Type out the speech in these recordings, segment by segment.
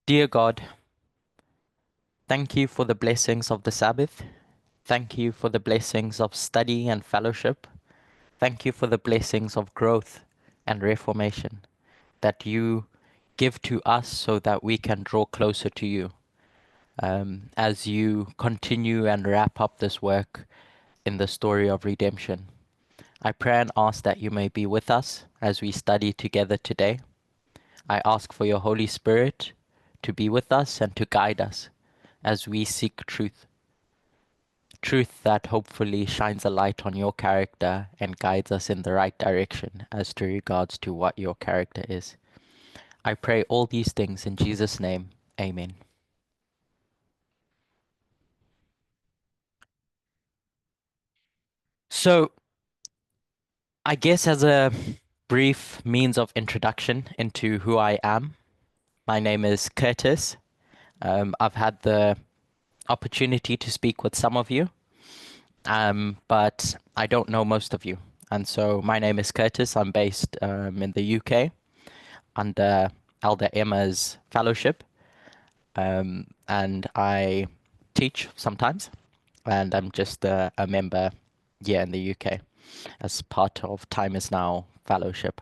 Dear God, thank you for the blessings of the Sabbath. Thank you for the blessings of study and fellowship. Thank you for the blessings of growth and reformation that you give to us so that we can draw closer to you. As you continue and wrap up this work in the story of redemption, I pray and ask that you may be with us as we study together today. I ask for your Holy Spirit to be with us and to guide us as we seek truth that hopefully shines a light on your character and guides us in the right direction as to regards to what your character is. I pray all these things in Jesus' name. Amen. So, I guess as a brief means of introduction into who I am, my name is Curtis. I've had the opportunity to speak with some of you, but I don't know most of you. And so my name is Curtis. I'm based in the UK under Elder Emma's fellowship, and I teach sometimes, and I'm just a member here in the UK as part of Time Is Now fellowship.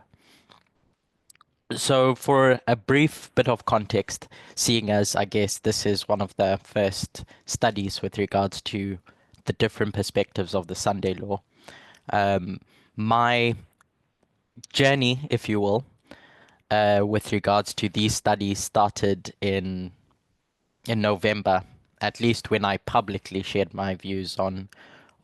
So, for a brief bit of context, seeing as I guess this is one of the first studies with regards to the different perspectives of the Sunday law, um, my journey, if you will, with regards to these studies started in November, at least when I publicly shared my views on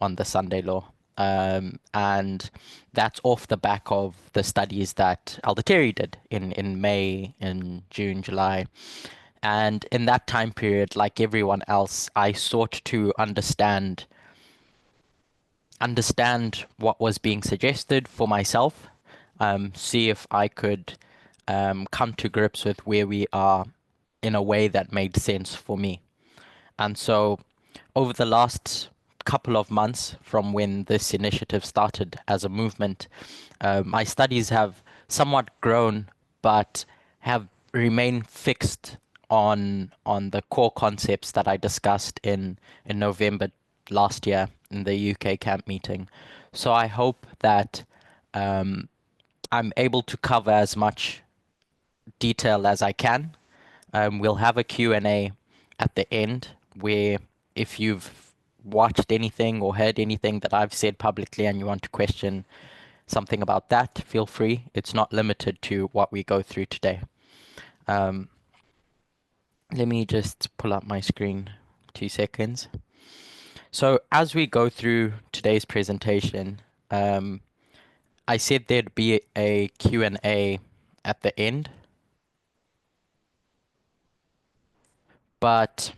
the Sunday law. And that's off the back of the studies that Elder Terry did in May, in June, July. And in that time period, like everyone else, I sought to understand what was being suggested for myself, see if I could come to grips with where we are in a way that made sense for me. And so, over the last couple of months from when this initiative started as a movement, my studies have somewhat grown, but have remained fixed on the core concepts that I discussed in November last year in the UK camp meeting. So I hope that um, I'm able to cover as much detail as I can. We'll have a Q&A at the end where if you've watched anything or heard anything that I've said publicly and you want to question something about that, feel free. It's not limited to what we go through today. Um, Let me just pull up my screen 2 seconds. So as we go through today's presentation, um, I said there'd be a Q&A at the end, but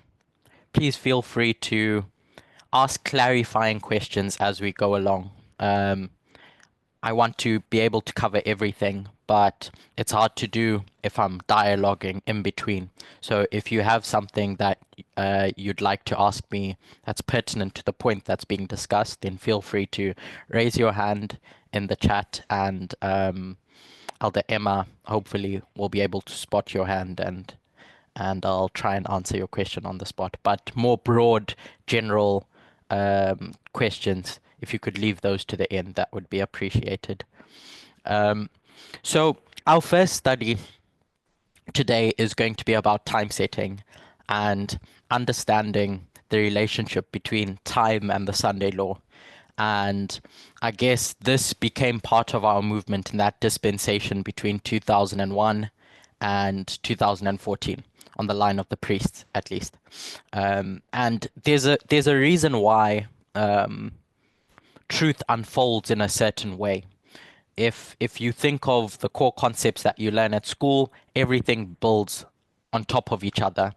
please feel free to ask clarifying questions as we go along. Um, I want to be able to cover everything, but it's hard to do if I'm dialoguing in between. So if you have something that you'd like to ask me that's pertinent to the point that's being discussed, then feel free to raise your hand in the chat, and Elder Emma hopefully will be able to spot your hand, and I'll try and answer your question on the spot. But more broad, general questions, if you could leave those to the end, that would be appreciated. Um, so, our first study today is going to be about time setting and understanding the relationship between time and the Sunday law. And I guess this became part of our movement in that dispensation between 2001 and 2014, on the line of the priests, at least. And there's a reason why truth unfolds in a certain way. If you think of the core concepts that you learn at school, everything builds on top of each other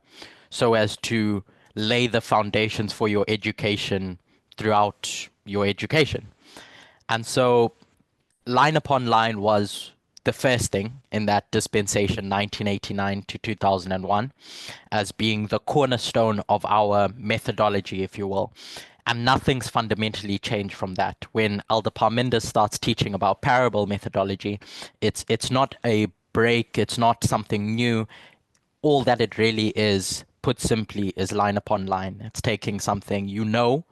so as to lay the foundations for your education throughout your education. And so line upon line was the first thing in that dispensation, 1989 to 2001, as being the cornerstone of our methodology, if you will. And nothing's fundamentally changed from that. When Elder Parminder starts teaching about parable methodology, it's not a break, it's not something new. all that it really is, put simply, is line upon line. It's taking something you know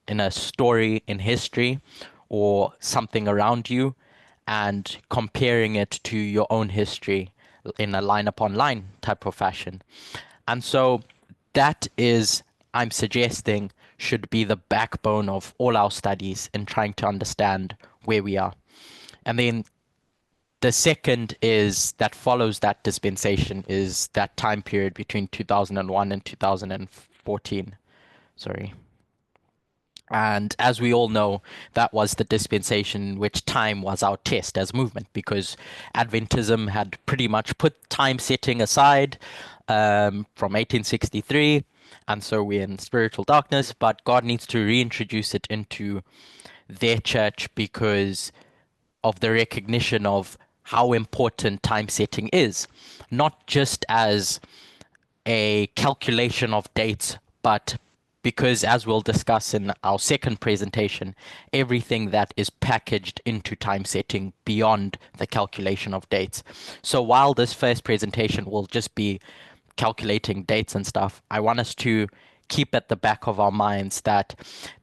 in a story in history or something around you and comparing it to your own history in a line upon line type of fashion. And so that is, I'm suggesting, should be the backbone of all our studies in trying to understand where we are. And then the second is that follows that dispensation is that time period between 2001 and 2014. Sorry. And as we all know, that was the dispensation in which time was our test as movement, because Adventism had pretty much put time setting aside from 1863. And so we're in spiritual darkness, but God needs to reintroduce it into their church because of the recognition of how important time setting is, not just as a calculation of dates, but because, as we'll discuss in our second presentation, everything that is packaged into time setting beyond the calculation of dates. So while this first presentation will just be calculating dates and stuff, I want us to keep at the back of our minds that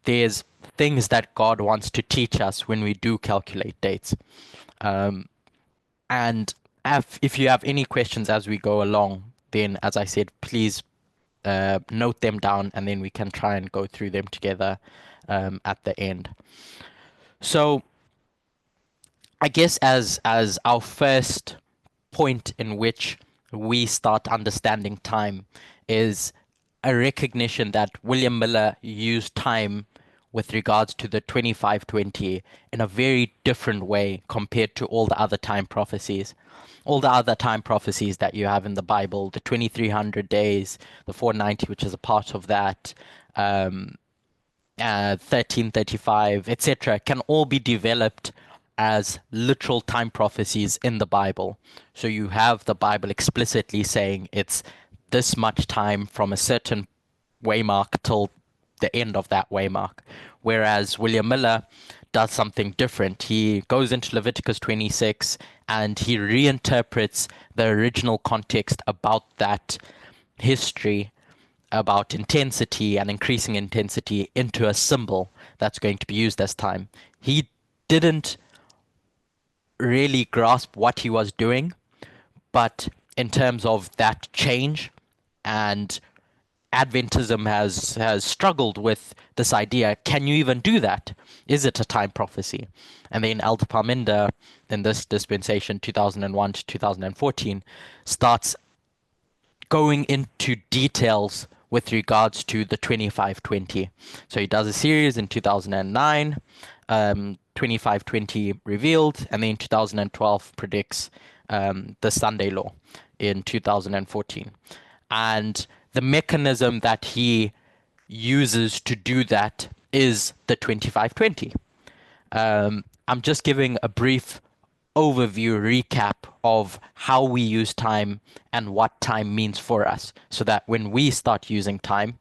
there's things that God wants to teach us when we do calculate dates. And if you have any questions as we go along, then, as I said, please note them down, and then we can try and go through them together at the end. So, I guess as our first point in which we start understanding time is a recognition that William Miller used time with regards to the 2520 in a very different way compared to all the other time prophecies. All the other time prophecies that you have in the Bible, the 2300 days, the 490, which is a part of that, 1335, etc., can all be developed as literal time prophecies in the Bible. So you have the Bible explicitly saying it's this much time from a certain waymark till the end of that waymark. Whereas William Miller does something different. He goes into Leviticus 26 and he reinterprets the original context about that history, about intensity and increasing intensity, into a symbol that's going to be used as time. He didn't really grasp what he was doing, but in terms of that change, and Adventism has struggled with this idea. Can you even do that? Is it a time prophecy? And then Elder Parminder, in this dispensation, 2001 to 2014, starts going into details with regards to the 2520. So he does a series in 2009, 2520 revealed, and then 2012 predicts the Sunday law in 2014. And the mechanism that he uses to do that is the 2520. I'm just giving a brief overview recap of how we use time and what time means for us, so that when we start using time,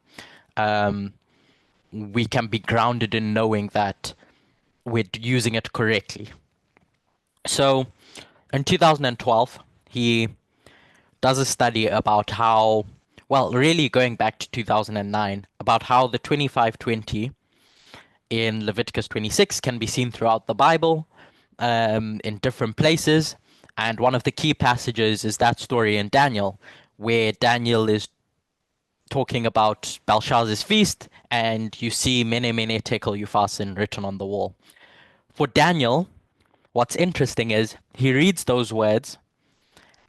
we can be grounded in knowing that we're using it correctly. So in 2012, he does a study about how, well, really going back to 2009, about how the 2520 in Leviticus 26 can be seen throughout the Bible in different places. And one of the key passages is that story in Daniel, where Daniel is talking about Belshazzar's feast, and you see Mene Mene Tekel Upharsin written on the wall. For Daniel, what's interesting is he reads those words,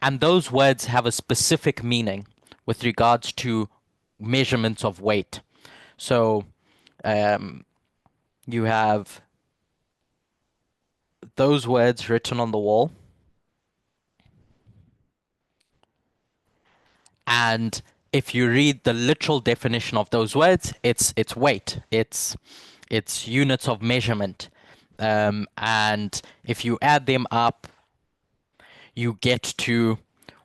and those words have a specific meaning with regards to measurements of weight. So you have those words written on the wall, and if you read the literal definition of those words, it's weight, it's units of measurement, and if you add them up, you get to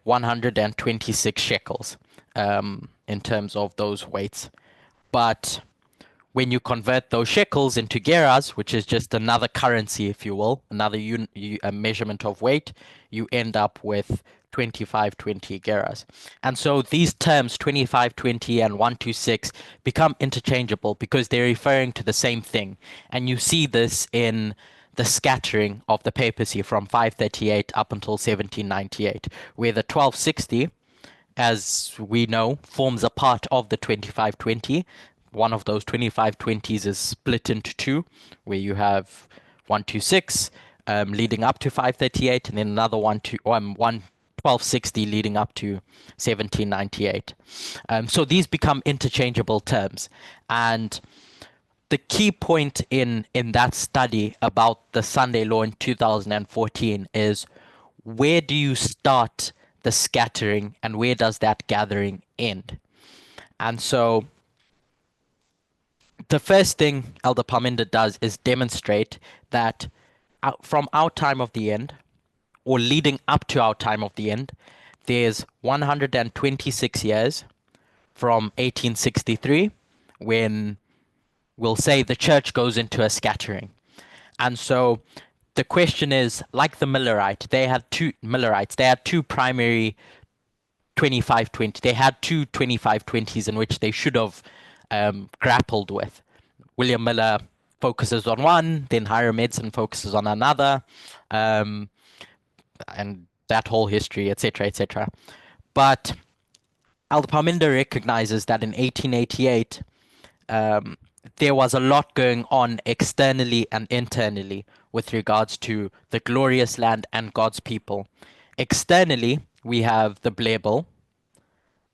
126 shekels in terms of those weights. But when you convert those shekels into geras, which is just another currency, if you will, another a measurement of weight, you end up with 2520 Geras. And so these terms 2520 and 126 become interchangeable because they're referring to the same thing. And you see this in the scattering of the papacy from 538 up until 1798, where the 1260, as we know, forms a part of the 2520. One of those 2520s is split into two, where you have 126 leading up to 538, and then another one 1260 leading up to 1798. So these become interchangeable terms. And the key point in that study about the Sunday law in 2014 is, where do you start the scattering and where does that gathering end? And so the first thing Elder Parminder does is demonstrate that from our time of the end, or leading up to our time of the end, there's 126 years from 1863, when we'll say the church goes into a scattering. And so the question is, like the Millerites, they had two primary 2520. They had two 2520s in which they should have grappled with. William Miller focuses on one, then Hiram Edson focuses on another, um, and that whole history, etc., etc. But Alpaminder recognizes that in 1888, there was a lot going on externally and internally with regards to the glorious land and God's people. Externally, we have the Blair Bill,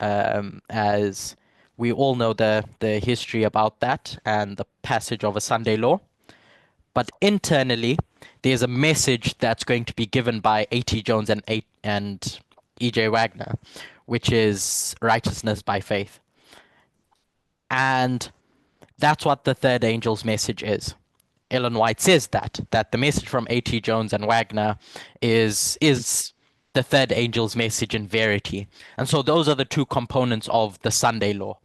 as we all know the history about that and the passage of a Sunday law. But internally, there's a message that's going to be given by A.T. Jones and E.J. Wagner, which is righteousness by faith. And that's what the third angel's message is. Ellen White says that the message from A.T. Jones and Wagner is the third angel's message in verity. And so those are the two components of the Sunday law.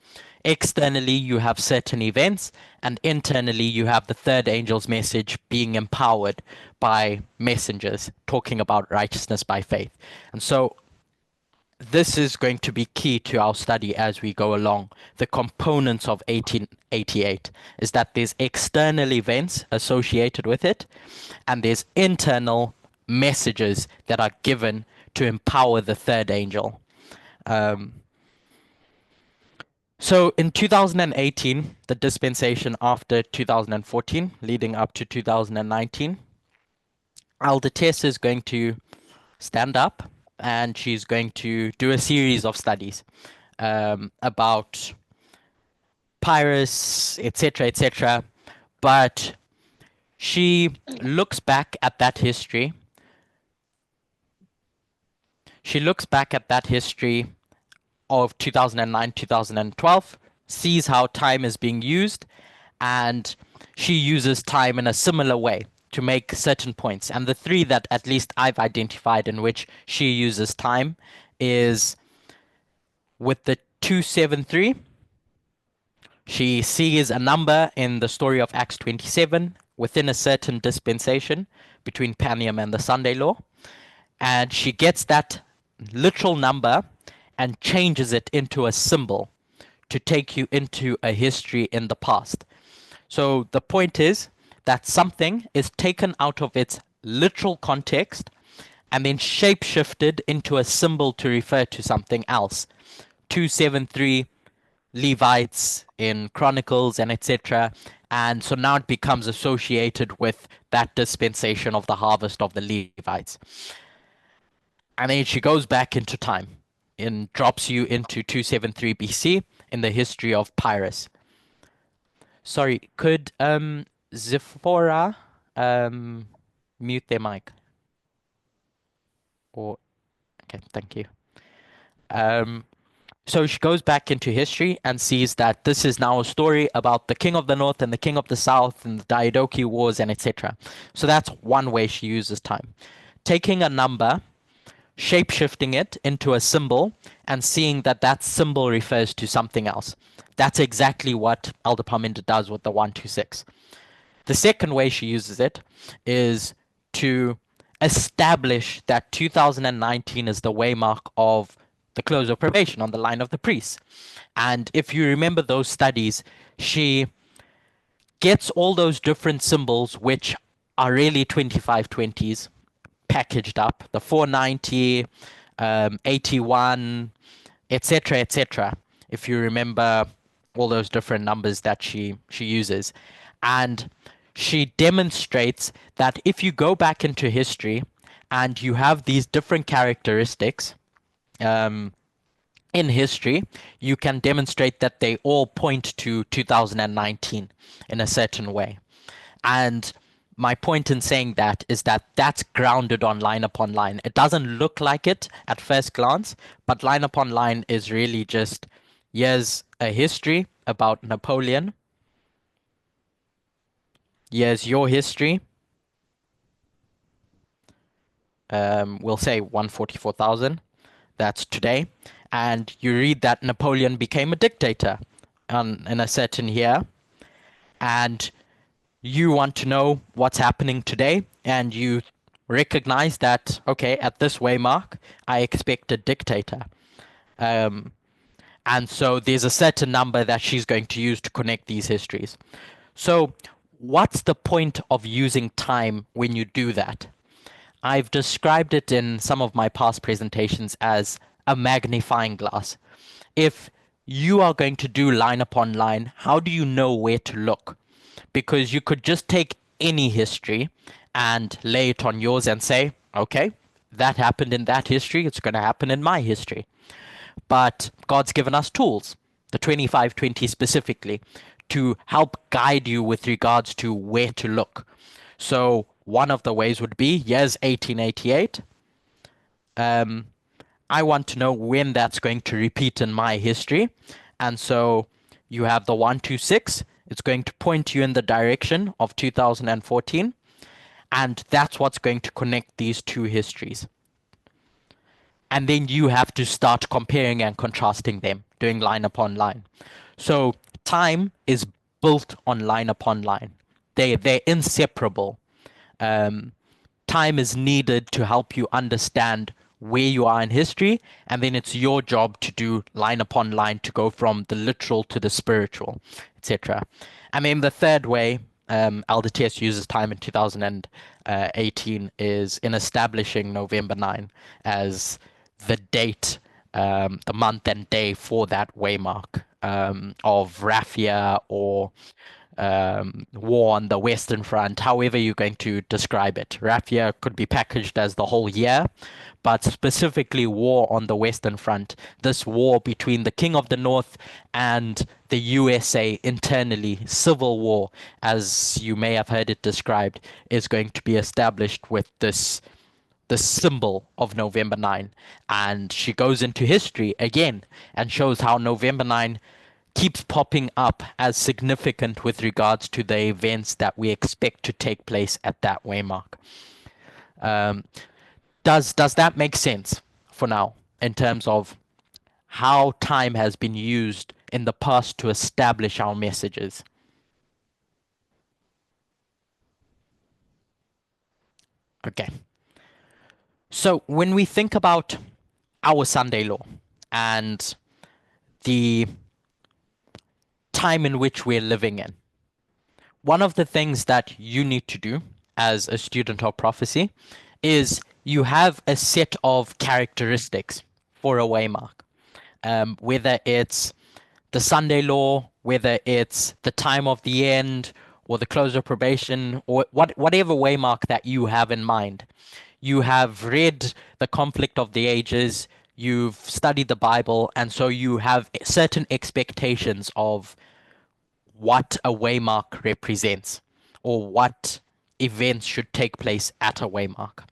Externally, you have certain events, and internally, you have the third angel's message being empowered by messengers talking about righteousness by faith. And so this is going to be key to our study as we go along. The components of 1888 is that there's external events associated with it, and there's internal messages that are given to empower the third angel. So in 2018, the dispensation after 2014, leading up to 2019, Elder Tess is going to stand up and she's going to do a series of studies about Pyrrhus, etc., etc. But she looks back at that history. She looks back at that history of 2009, 2012, sees how time is being used, and she uses time in a similar way to make certain points. And the three that at least I've identified in which she uses time is with the 273. She sees a number in the story of Acts 27 within a certain dispensation between Panium and the Sunday law. And she gets that literal number and changes it into a symbol to take you into a history in the past. So the point is that something is taken out of its literal context and then shape-shifted into a symbol to refer to something else. 273 Levites in Chronicles and etc. And so now it becomes associated with that dispensation of the harvest of the Levites. And then she goes back into time and drops you into 273 BC in the history of Pyrrhus. Sorry, could Zephora mute their mic? Or okay, thank you. So she goes back into history and sees that this is now a story about the king of the north and the king of the south and the Diadochi wars and etc. So that's one way she uses time. Taking a number, shape-shifting it into a symbol, and seeing that that symbol refers to something else. That's exactly what Elder Parminder does with the 126. The second way she uses it is to establish that 2019 is the waymark of the close of probation on the line of the priests. And if you remember those studies, she gets all those different symbols, which are really 2520s, packaged up the 490, 81, etc., etc. If you remember all those different numbers that she uses, and she demonstrates that if you go back into history and you have these different characteristics um, in history, you can demonstrate that they all point to 2019 in a certain way. And my point in saying that is that that's grounded on line upon line. It doesn't look like it at first glance, but line upon line is really just here's a history about Napoleon, here's your history, we'll say 144,000, that's today, and you read that Napoleon became a dictator in a certain year, and you want to know what's happening today, and you recognize that, okay, at this waymark, I expect a dictator. Um, and so there's a certain number that she's going to use to connect these histories. So, what's the point of using time when you do that? I've described it in some of my past presentations as a magnifying glass. If you are going to do line upon line, how do you know where to look? Because you could just take any history and lay it on yours and say, okay, that happened in that history, it's going to happen in my history. But God's given us tools, the 2520 specifically, to help guide you with regards to where to look. So one of the ways would be, yes, 1888. Um, I want to know when that's going to repeat in my history. And so you have the 126. It's going to point you in the direction of 2014. And that's what's going to connect these two histories. And then you have to start comparing and contrasting them, doing line upon line. So time is built on line upon line. They're inseparable. Um, Time is needed to help you understand where you are in history, and then it's your job to do line upon line to go from the literal to the spiritual, etc. And then the third way Elder TS uses time in 2018 is in establishing November 9 as the date, the month and day for that waymark of raffia or war on the Western Front, however you're going to describe it. Raffia could be packaged as the whole year, but specifically war on the Western Front, this war between the King of the North and the USA internally, civil war, as you may have heard it described, is going to be established with this the symbol of November 9. And she goes into history again and shows how November 9 keeps popping up as significant with regards to the events that we expect to take place at that waymark. Um, does that make sense for now in terms of how time has been used in the past to establish our messages? Okay. So when we think about our Sunday law and the time in which we're living in, one of the things that you need to do as a student of prophecy is you have a set of characteristics for a waymark. Whether it's the Sunday law, whether it's the time of the end, or the close of probation, or whatever waymark that you have in mind. You have read the conflict of the ages, you've studied the Bible, and so you have certain expectations of what a waymark represents or what events should take place at a waymark.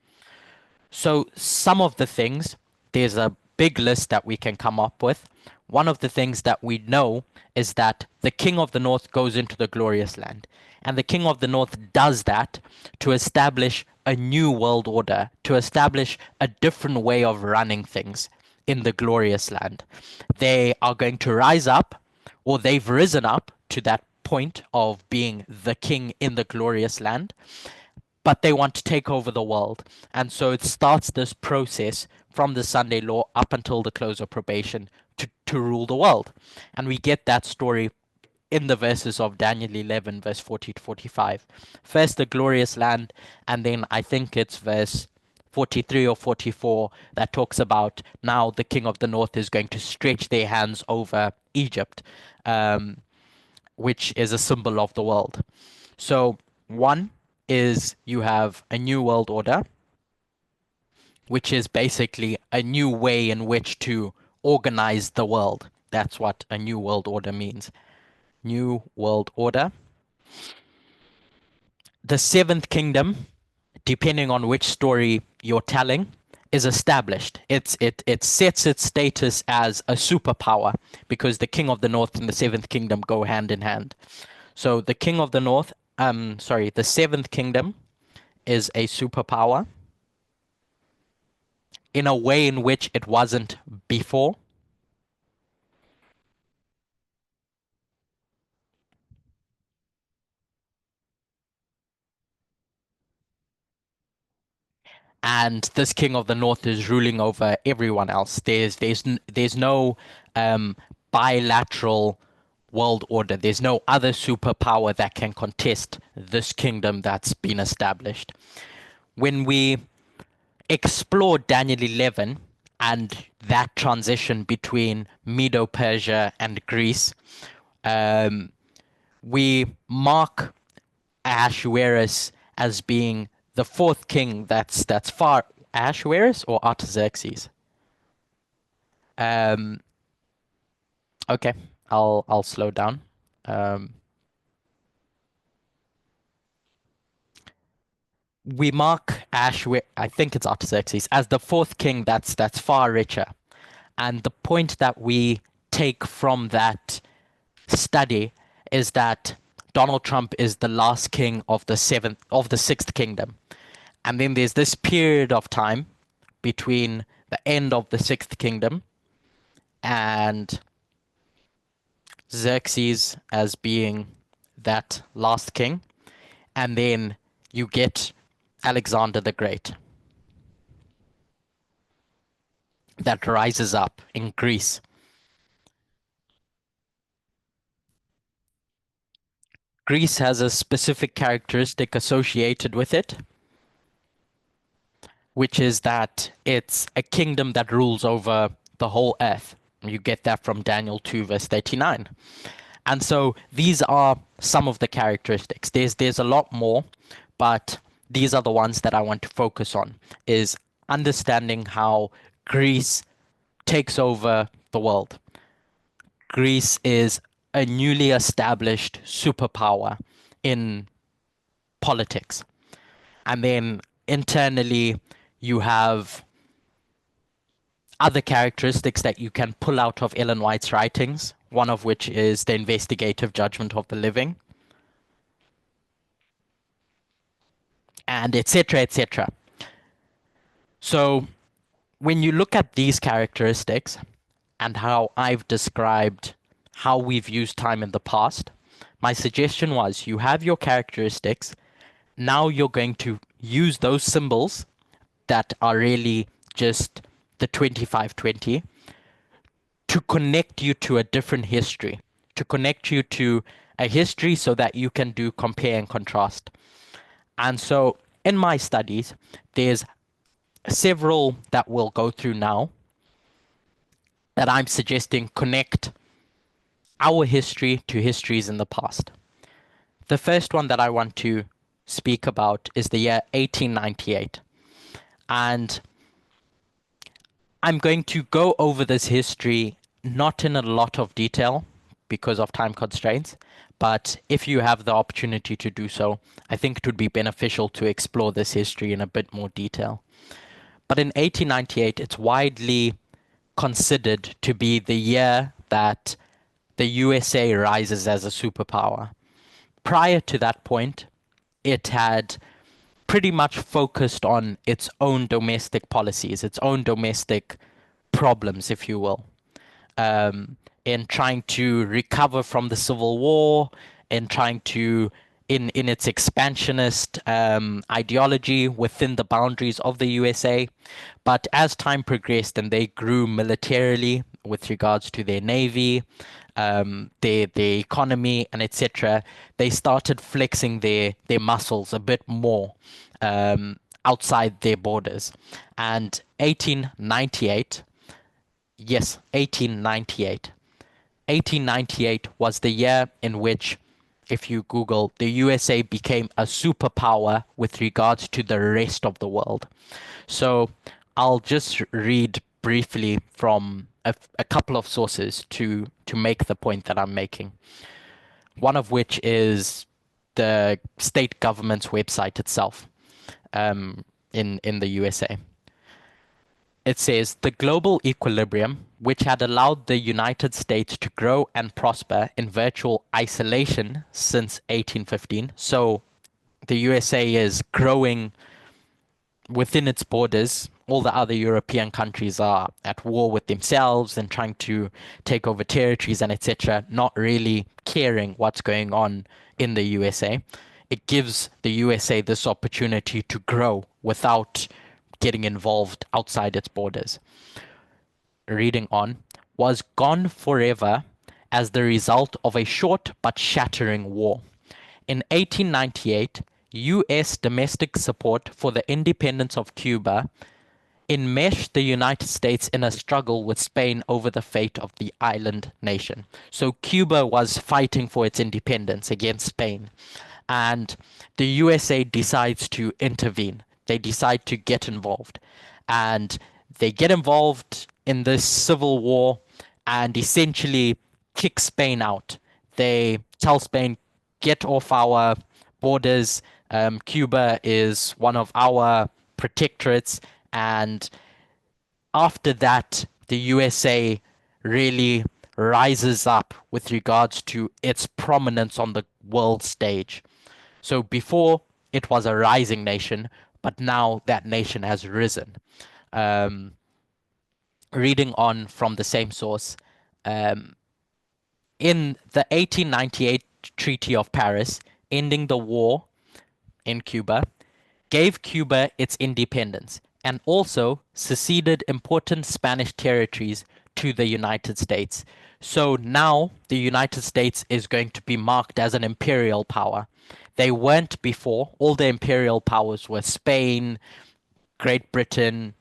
So some of the things, there's a big list that we can come up with. One of the things that we know is that the King of the North goes into the glorious land. And the King of the North does that to establish a new world order, to establish a different way of running things in the glorious land. They are going to rise up, or they've risen up to that point of being the king in the glorious land, but they want to take over the world. And so it starts this process from the Sunday law up until the close of probation to rule the world. And we get that story in the verses of Daniel 11, verse 40 to 45. First, the glorious land, and then I think it's verse 43 or 44 that talks about now the king of the north is going to stretch their hands over Egypt, um, which is a symbol of the world. So, one is you have a new world order, which is basically a new way in which to organize the world. That's what a new world order means. New world order. The seventh kingdom, depending on which story you're telling, is established. It sets its status as a superpower because the king of the north and the seventh kingdom go hand in hand. So the king of the north, the seventh kingdom is a superpower in a way in which it wasn't before. And this king of the north is ruling over everyone else. There's no bilateral world order. There's no other superpower that can contest this kingdom that's been established. When we explore Daniel 11 and that transition between Medo-Persia and Greece, um, we mark Ahasuerus as being the fourth king that's far Ahasuerus or Artaxerxes. Um, okay, I'll slow down. Um, we mark Ahasuerus, I think it's Artaxerxes, as the fourth king that's far richer. And the point that we take from that study is that Donald Trump is the last king of the sixth kingdom. And then there's this period of time between the end of the sixth kingdom and Xerxes as being that last king. And then you get Alexander the Great that rises up in Greece. Greece has a specific characteristic associated with it, which is that it's a kingdom that rules over the whole earth. You get that from Daniel 2, verse 39. And so these are some of the characteristics. There's a lot more, but these are the ones that I want to focus on, is understanding how Greece takes over the world. Greece is a newly established superpower in politics. And then internally, you have other characteristics that you can pull out of Ellen White's writings, one of which is the investigative judgment of the living, and etc., etc. So when you look at these characteristics and how I've described how we've used time in the past, my suggestion was you have your characteristics. Now you're going to use those symbols that are really just the 2520 to connect you to a different history, to connect you to a history so that you can do compare and contrast. And so in my studies, there's several that we'll go through now that I'm suggesting connect our history to histories in the past. The first one that I want to speak about is the year 1898. And I'm going to go over this history not in a lot of detail because of time constraints, but if you have the opportunity to do so, I think it would be beneficial to explore this history in a bit more detail. But in 1898, it's widely considered to be the year that the USA rises as a superpower. Prior to that point, it had pretty much focused on its own domestic policies, its own domestic problems, if you will, in trying to recover from the Civil War, in trying to in its expansionist ideology within the boundaries of the USA. But as time progressed and they grew militarily with regards to their navy, their economy, and etc., they started flexing their muscles a bit more outside their borders. And 1898, yes, 1898. 1898 was the year in which, if you Google, the USA became a superpower with regards to the rest of the world. So I'll just read briefly from a couple of sources to make the point that I'm making. One of which is the state government's website itself in the USA. It says the global equilibrium, which had allowed the United States to grow and prosper in virtual isolation since 1815. So the USA is growing within its borders. All the other European countries are at war with themselves and trying to take over territories and etc., not really caring what's going on in the USA. It gives the USA this opportunity to grow without getting involved outside its borders. Reading on, was gone forever as the result of a short but shattering war. In 1898, U.S. domestic support for the independence of Cuba enmeshed the United States in a struggle with Spain over the fate of the island nation. So Cuba was fighting for its independence against Spain, and the USA decides to intervene. They decide to get involved, and they get involved in this civil war and essentially kick Spain out. They tell Spain, get off our borders. Cuba is one of our protectorates, and after that, the USA really rises up with regards to its prominence on the world stage. So before it was a rising nation, but now that nation has risen. Um, Reading on from the same source, um, in the 1898 Treaty of Paris, ending the war in Cuba, gave Cuba its independence and also seceded important Spanish territories to the United States. So now the United States is going to be marked as an imperial power. They weren't before. All the imperial powers were Spain, Great Britain,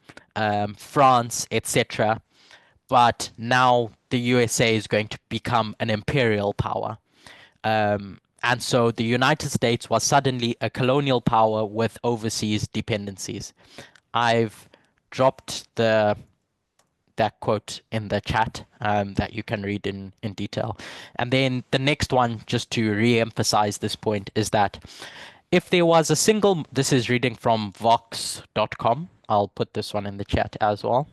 France, etc. But now the USA is going to become an imperial power. And so the United States was suddenly a colonial power with overseas dependencies. I've dropped that quote in the chat that you can read in detail. And then the next one, just to re-emphasize this point, is that if there was a single, this is reading from Vox.com. I'll put this one in the chat as well.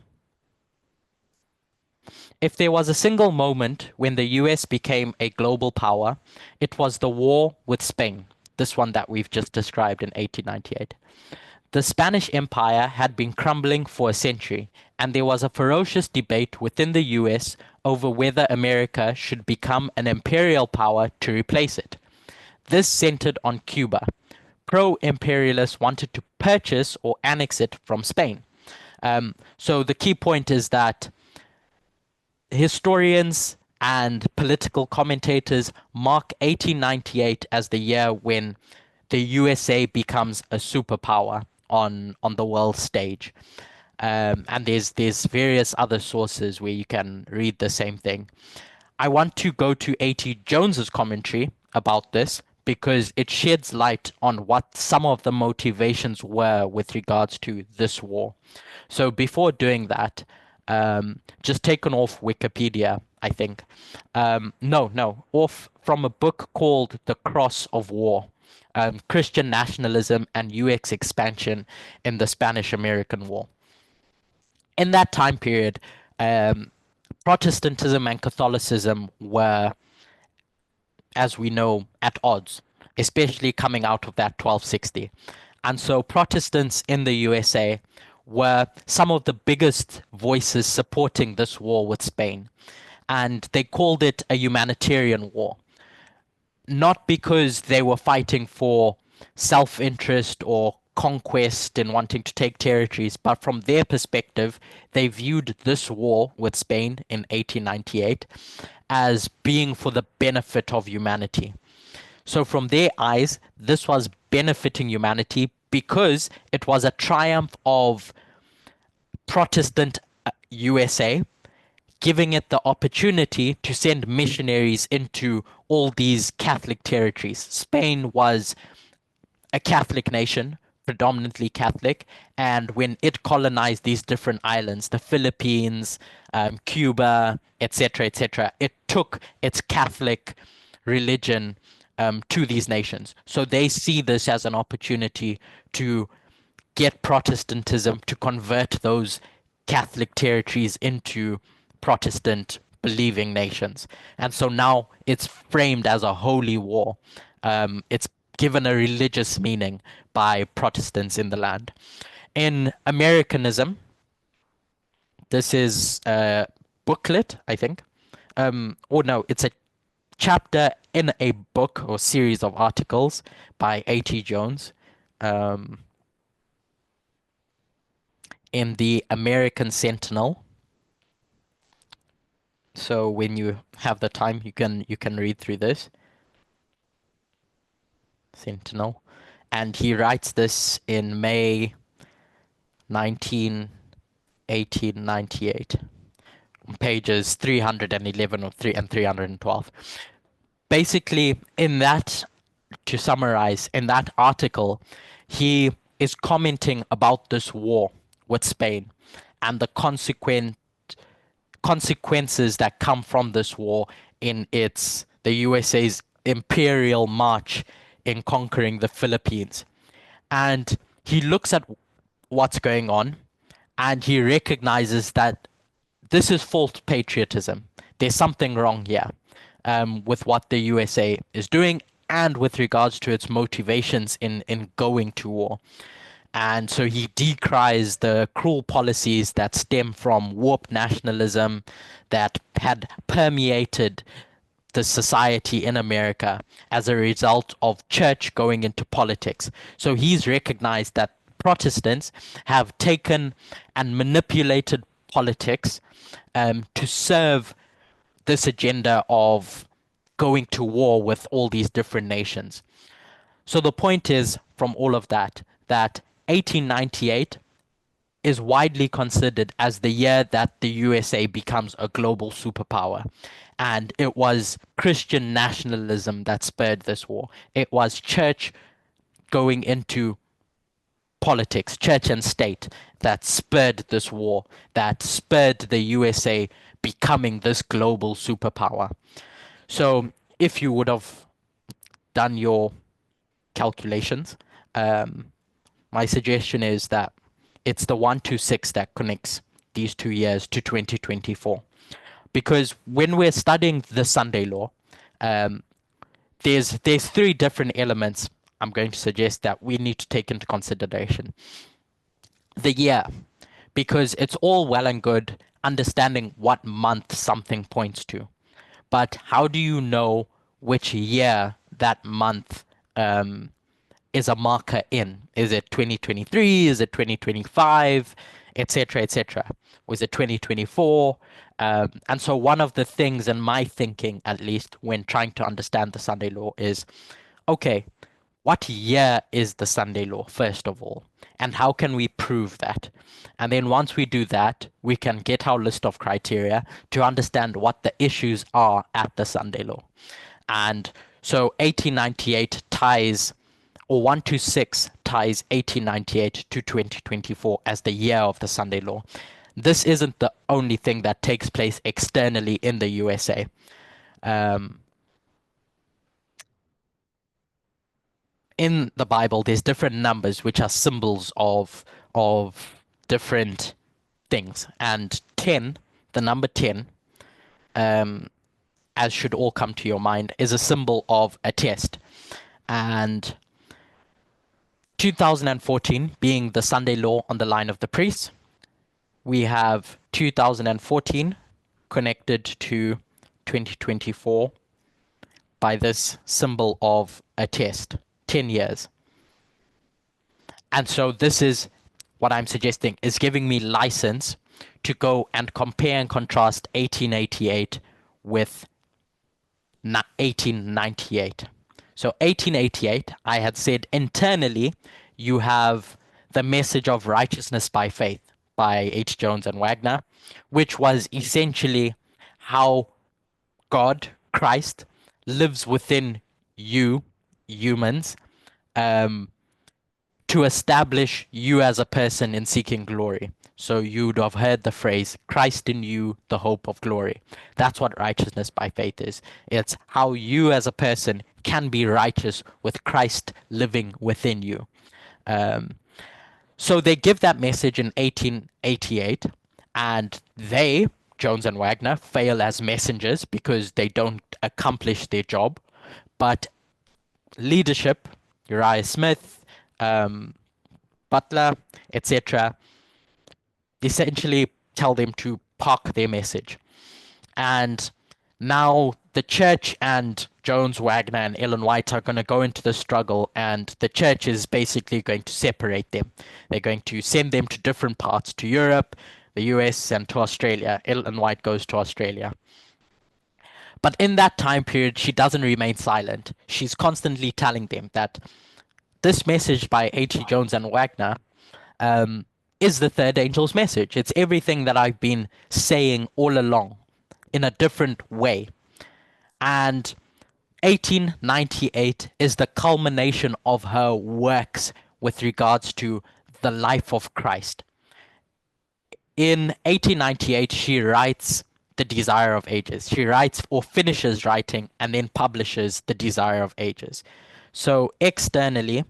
If there was a single moment when the US became a global power, it was the war with Spain, this one that we've just described in 1898. The Spanish Empire had been crumbling for a century, and there was a ferocious debate within the US over whether America should become an imperial power to replace it. This centered on Cuba. Pro-imperialists wanted to purchase or annex it from Spain. So the key point is that historians and political commentators mark 1898 as the year when the USA becomes a superpower on the world stage. And there's various other sources where you can read the same thing. I want to go to A.T. Jones's commentary about this because it sheds light on what some of the motivations were with regards to this war. So before doing that, just taken off Wikipedia, I think. No, off from a book called The Cross of War, Christian Nationalism and UX Expansion in the Spanish-American War. In that time period, Protestantism and Catholicism were, as we know, at odds, especially coming out of that 1260. And so Protestants in the USA were some of the biggest voices supporting this war with Spain. And they called it a humanitarian war. not because they were fighting for self-interest or conquest and wanting to take territories, but from their perspective, they viewed this war with Spain in 1898 as being for the benefit of humanity. So, from their eyes, this was benefiting humanity because it was a triumph of Protestant USA, giving it the opportunity to send missionaries into all these Catholic territories. Spain was a Catholic nation, predominantly Catholic, and when it colonized these different islands, the Philippines, Cuba, etc., it took its Catholic religion to these nations. So they see this as an opportunity to get Protestantism, to convert those Catholic territories into Protestant believing nations. And so now it's framed as a holy war. It's given a religious meaning by Protestants in the land. In Americanism, this is a booklet, I think. Or no, it's a chapter in a book or series of articles by A.T. Jones. Um, in the American Sentinel. So when you have the time, you can read through this Sentinel, and he writes this in May 19, 1898, pages 311 or 312. Basically, in that, to summarize, in that article, he is commenting about this war with Spain and the consequences that come from this war in the USA's imperial march in conquering the Philippines. And he looks at what's going on and he recognizes that this is false patriotism. There's something wrong here with what the USA is doing and with regards to its motivations in going to war. And so he decries the cruel policies that stem from warped nationalism that had permeated the society in America as a result of church going into politics. So he's recognized that Protestants have taken and manipulated politics to serve this agenda of going to war with all these different nations. So the point is, from all of that, that 1898 is widely considered as the year that the USA becomes a global superpower. And it was Christian nationalism that spurred this war. It was church going into politics, church and state, that spurred this war, that spurred the USA becoming this global superpower. So if you would have done your calculations, um, my suggestion is that it's the 126 that connects these 2 years to 2024. Because when we're studying the Sunday law, um, there's three different elements I'm going to suggest that we need to take into consideration. The year, because it's all well and good understanding what month something points to, but how do you know which year that month is a marker in? Is it 2023? Is it 2025? Etc. Etc. Was it 2024? And so one of the things in my thinking, at least when trying to understand the Sunday law, is okay, what year is the Sunday law, first of all? And how can we prove that? And then once we do that, we can get our list of criteria to understand what the issues are at the Sunday law. And so 1898 ties, or 126 ties 1898 to 2024 as the year of the Sunday law. This isn't the only thing that takes place externally in the USA. Um, in the Bible, there's different numbers which are symbols of different things, and 10, the number 10, um, as should all come to your mind, is a symbol of a test. And 2014 being the Sunday law on the line of the priests, we have 2014 connected to 2024 by this symbol of a test, 10 years. And so this is what I'm suggesting is giving me license to go and compare and contrast 1888 with 1898. So 1888, I had said internally, you have the message of righteousness by faith by H. Jones and Wagner, which was essentially how God, Christ, lives within you, humans, um, to establish you as a person in seeking glory. So you'd have heard the phrase, Christ in you, the hope of glory. That's what righteousness by faith is. It's how you as a person can be righteous with Christ living within you. Um, so they give that message in 1888, and they, Jones and Wagner, fail as messengers because they don't accomplish their job. But leadership, Uriah Smith, um, Butler, etc., essentially tell them to park their message. And now the church and Jones, Wagner, and Ellen White are going to go into the struggle, and the church is basically going to separate them. They're going to send them to different parts, to Europe, the US, and to Australia. Ellen White goes to Australia. But in that time period, she doesn't remain silent. She's constantly telling them that this message by H.G. Jones and Wagner um, is the third angel's message. It's everything that I've been saying all along in a different way. And 1898 is the culmination of her works with regards to the life of Christ. In 1898, she writes The Desire of Ages. She writes or finishes writing and then publishes The Desire of Ages. So externally,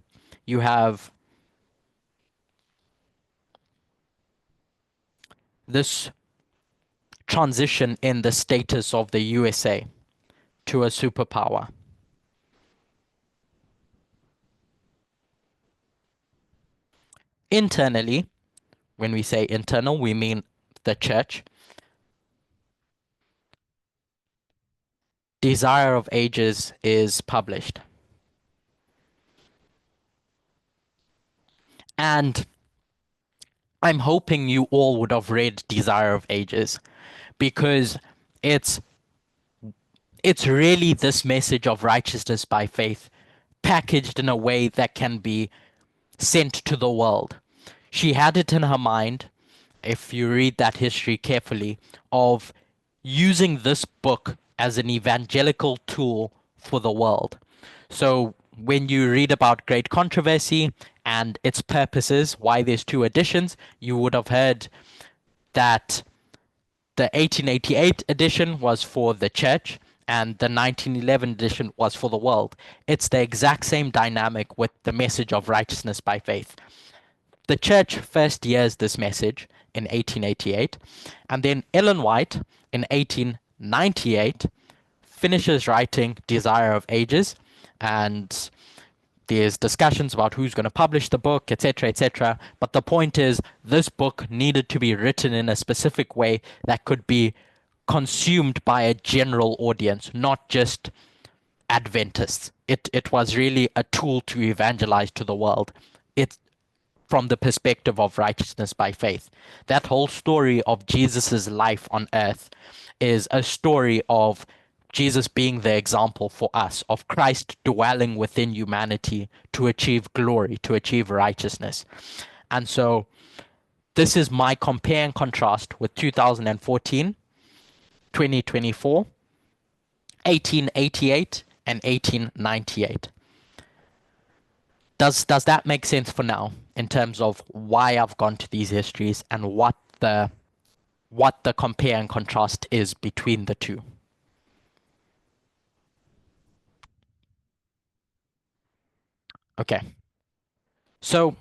you have this transition in the status of the USA to a superpower. Internally, when we say internal, we mean the church. Desire of Ages is published. And I'm hoping you all would have read Desire of Ages because it's it's really this message of righteousness by faith packaged in a way that can be sent to the world. She had it in her mind, if you read that history carefully, of using this book as an evangelical tool for the world. So when you read about Great Controversy and its purposes, why there's two editions, you would have heard that the 1888 edition was for the church and the 1911 edition was for the world. It's the exact same dynamic with the message of righteousness by faith. The church first hears this message in 1888, and then Ellen White in 1898 finishes writing Desire of Ages, and there's discussions about who's going to publish the book, etc., etc. But the point is, this book needed to be written in a specific way that could be consumed by a general audience, not just Adventists. It was really a tool to evangelize to the world. It's from the perspective of righteousness by faith. That whole story of Jesus's life on earth is a story of Jesus being the example for us, of Christ dwelling within humanity to achieve glory, to achieve righteousness. And so this is my compare and contrast with 2014, 2024, 1888, and 1898. Does that make sense for now in terms of why I've gone to these histories and what the compare and contrast is between the two? Okay. So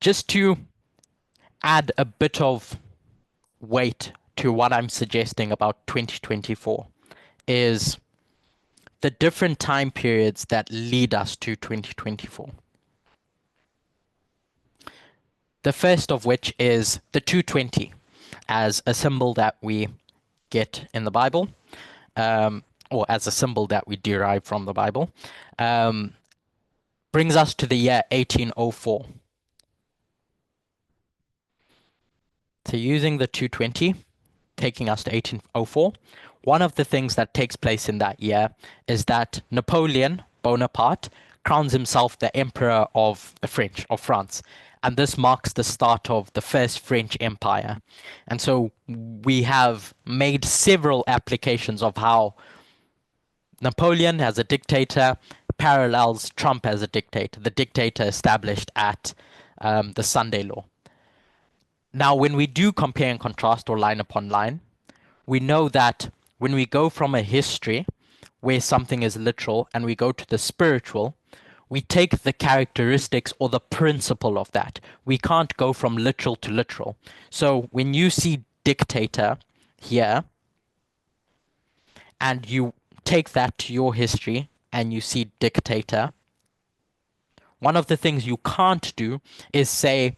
just to add a bit of weight to what I'm suggesting about 2024 is the different time periods that lead us to 2024. The first of which is the 220 as a symbol that we get in the Bible. or as a symbol that we derive from the Bible, um, brings us to the year 1804. So using the 220, taking us to 1804, one of the things that takes place in that year is that Napoleon Bonaparte crowns himself the Emperor of the French, of France. And this marks the start of the first French Empire. And so we have made several applications of how Napoleon as a dictator parallels Trump as a dictator, the dictator established at the Sunday Law. Now, when we do compare and contrast or line upon line, we know that when we go from a history where something is literal and we go to the spiritual, we take the characteristics or the principle of that. We can't go from literal to literal. So when you see dictator here and you take that to your history and you see dictator, one of the things you can't do is say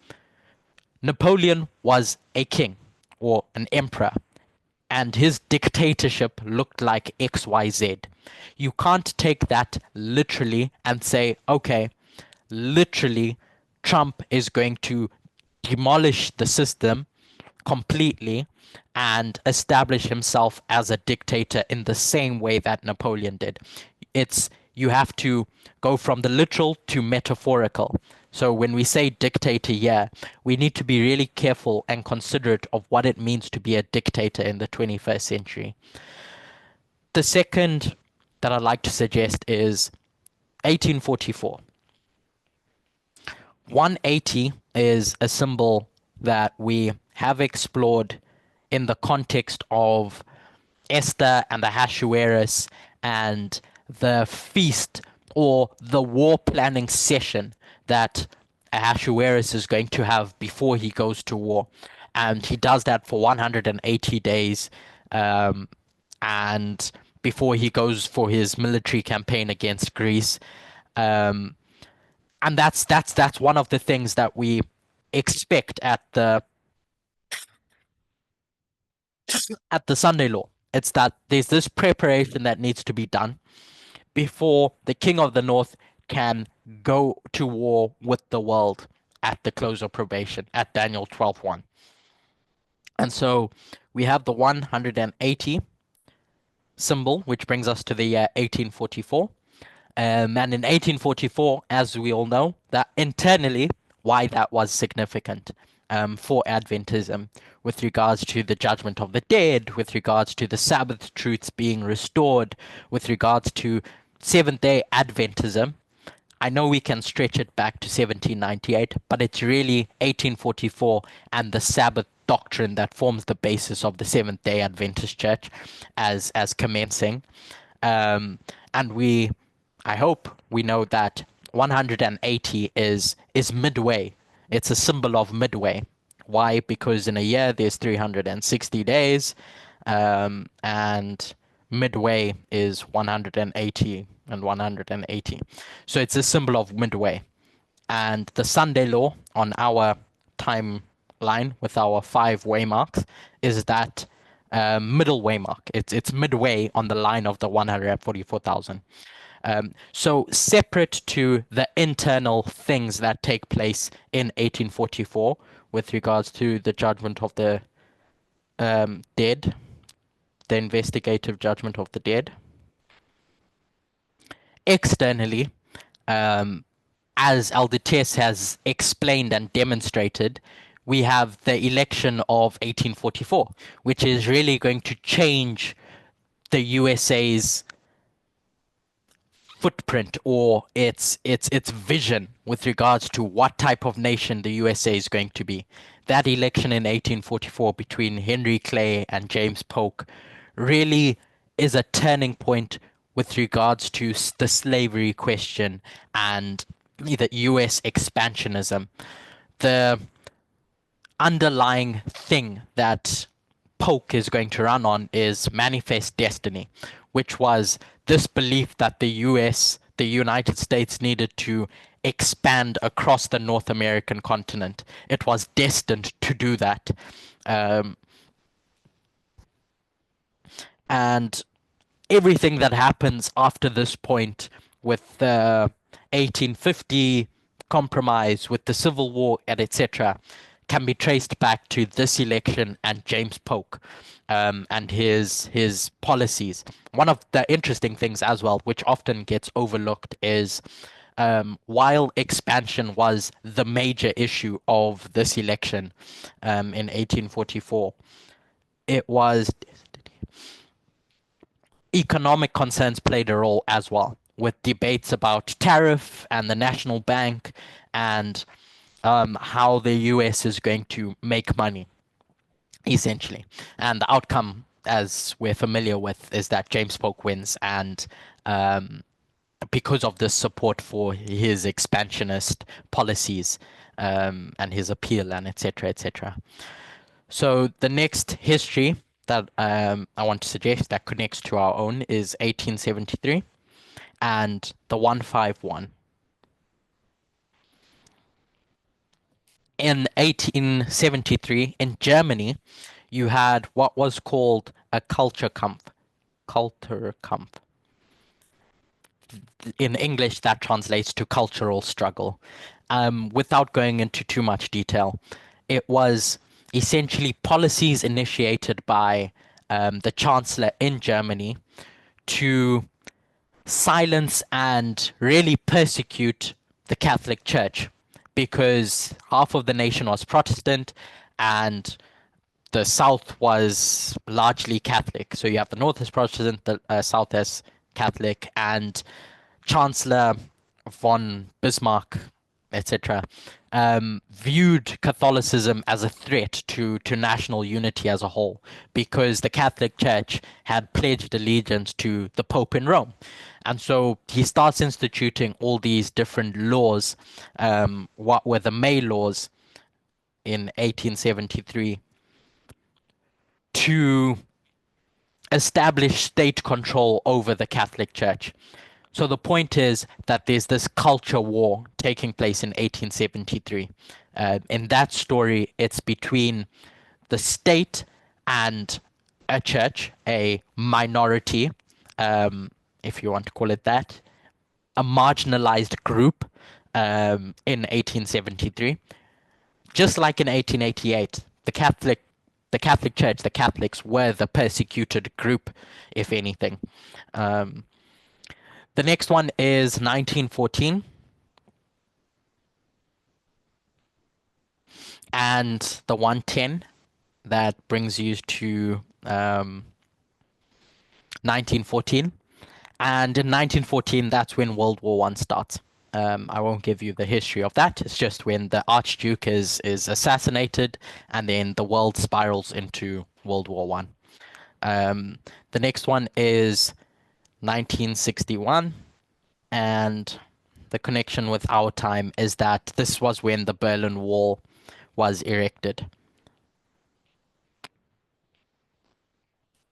Napoleon was a king or an emperor and his dictatorship looked like XYZ. You can't take that literally and say, okay, literally, Trump is going to demolish the system completely and establish himself as a dictator in the same way that Napoleon did. It's you have to go from the literal to metaphorical. So when we say dictator, yeah, we need to be really careful and considerate of what it means to be a dictator in the 21st century. The second that I'd like to suggest is 1844. 180 is a symbol that we have explored in the context of Esther and the Ahasuerus and the feast or the war planning session that Ahasuerus is going to have before he goes to war. And he does that for 180 days. And before he goes for his military campaign against Greece. Um, and that's one of the things that we expect at the Sunday law. It's that there's this preparation that needs to be done before the king of the north can go to war with the world at the close of probation at Daniel 12:1. And so we have the 180 symbol, which brings us to the year 1844. And in 1844, as we all know, that internally, why that was significant for Adventism with regards to the judgment of the dead, with regards to the Sabbath truths being restored, with regards to Seventh day Adventism. I know we can stretch it back to 1798, but it's really 1844 and the Sabbath doctrine that forms the basis of the Seventh day Adventist Church as commencing. Um, and I hope we know that 180 is midway. It's a symbol of midway. Why? Because in a year there's 360 days, and midway is 180 and 180. So it's a symbol of midway. And the Sunday law on our timeline with our 5 way marks is that middle way mark. It's midway on the line of the 144,000. So separate to the internal things that take place in 1844 with regards to the judgment of the dead, the investigative judgment of the dead. Externally, um, as Elder Tess has explained and demonstrated, we have the election of 1844, which is really going to change the USA's footprint or its vision with regards to what type of nation the USA is going to be. That election in 1844 between Henry Clay and James Polk really is a turning point with regards to the slavery question and the US expansionism. The underlying thing that Polk is going to run on is Manifest Destiny, which was this belief that the United States, needed to expand across the North American continent. It was destined to do that. Um, and everything that happens after this point with the 1850 compromise, with the Civil War, and etc., can be traced back to this election and James Polk, and his policies. One of the interesting things as well, which often gets overlooked, is while expansion was the major issue of this election in 1844, it was economic concerns played a role as well, with debates about tariff and the national bank and how the US is going to make money, essentially. And the outcome, as we're familiar with, is that James Polk wins, and um, because of this support for his expansionist policies and his appeal and etc. etc. So the next history that I want to suggest that connects to our own is 1873 and the 151. In 1873, in Germany, you had what was called a Kulturkampf. In English, that translates to cultural struggle. Without going into too much detail, it was essentially policies initiated by the chancellor in Germany to silence and really persecute the Catholic Church, because half of the nation was Protestant and the South was largely Catholic. So you have the North as Protestant, the South as Catholic, and Chancellor von Bismarck, etc., viewed Catholicism as a threat to national unity as a whole, because the Catholic Church had pledged allegiance to the Pope in Rome. And so he starts instituting all these different laws, what were the May laws in 1873, to establish state control over the Catholic Church. So the point is that there's this culture war taking place in 1873. In that story, it's between the state and a church, a minority, if you want to call it that, a marginalized group in 1873. Just like in 1888, the Catholic Church, the Catholics were the persecuted group, if anything. Um, the next one is 1914, and the 110 that brings you to 1914. And in 1914, that's when World War One starts. I won't give you the history of that. It's just when the Archduke is assassinated, and then the world spirals into World War One. The next one is 1961, and the connection with our time is that this was when the Berlin Wall was erected.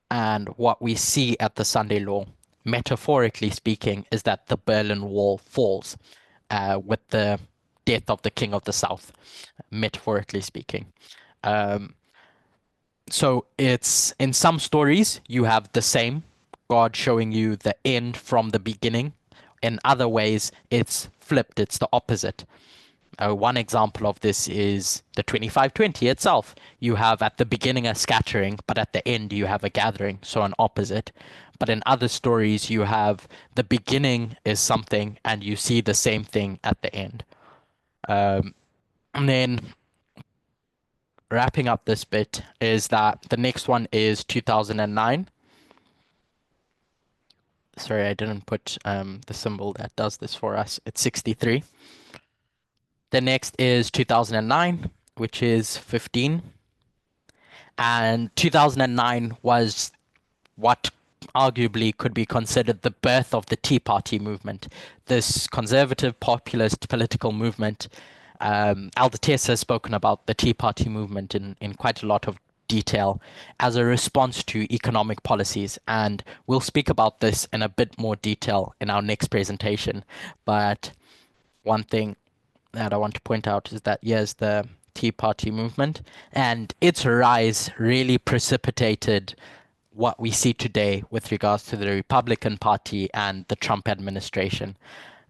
And what we see at the Sunday Law, metaphorically speaking, is that the Berlin Wall falls with the death of the King of the South, metaphorically speaking. Um, so it's in some stories you have the same, God showing you the end from the beginning. In other ways, it's flipped, it's the opposite. One example of this is the 2520 itself. You have at the beginning a scattering, but at the end you have a gathering, so an opposite. But in other stories, you have the beginning is something and you see the same thing at the end. And then wrapping up this bit is that the next one is 2009. Sorry, I didn't put the symbol that does this for us. It's 63. The next is 2009, which is 15. And 2009 was what arguably could be considered the birth of the Tea Party movement, this conservative populist political movement. Alder Tess has spoken about the Tea Party movement in quite a lot of detail as a response to economic policies, and we'll speak about this in a bit more detail in our next presentation. But one thing that I want to point out is that, yes, the Tea Party movement and its rise really precipitated what we see today with regards to the Republican Party and the Trump administration.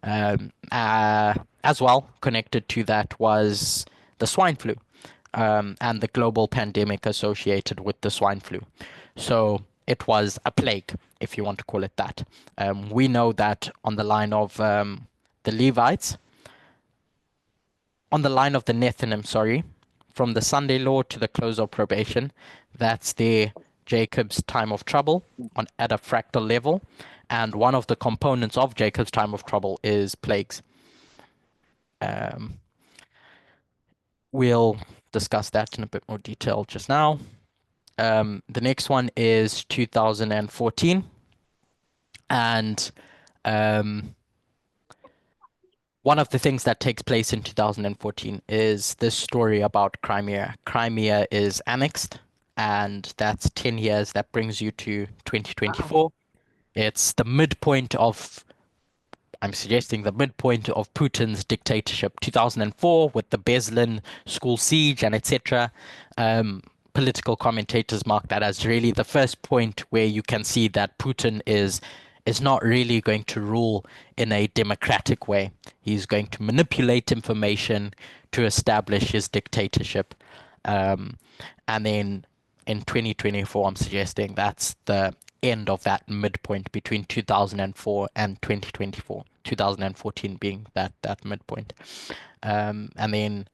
As well, connected to that was the swine flu, and the global pandemic associated with the swine flu. So it was a plague, if you want to call it that. We know that on the line of the Levites, on the line of the Nethinim, sorry, from the Sunday law to the close of probation, that's their Jacob's time of trouble at a fractal level. And one of the components of Jacob's time of trouble is plagues. Um, we'll discuss that in a bit more detail just now. The next one is 2014. And um, one of the things that takes place in 2014 is this story about Crimea. Crimea is annexed, and that's 10 years. That brings you to 2024. It's the midpoint of I'm suggesting the midpoint of Putin's dictatorship, 2004, with the Beslan school siege and etc. Um, Political commentators mark that as really the first point where you can see that Putin is not really going to rule in a democratic way. He's going to manipulate information to establish his dictatorship. Um, and then in 2024, I'm suggesting that's the end of that midpoint between 2004 and 2024. 2014 being that midpoint. And then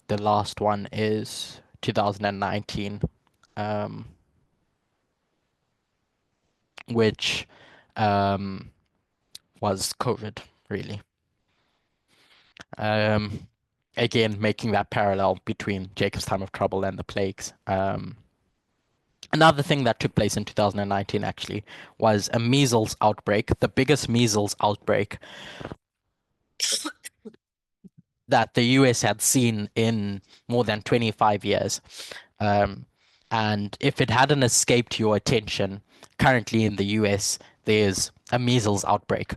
the last one is 2019, um, which was COVID, really. Um, Again, making that parallel between Jacob's time of trouble and the plagues. Another thing that took place in 2019 actually was a measles outbreak, the biggest measles outbreak that the US had seen in more than 25 years. Um, and if it hadn't escaped your attention, currently in the US, there's a measles outbreak.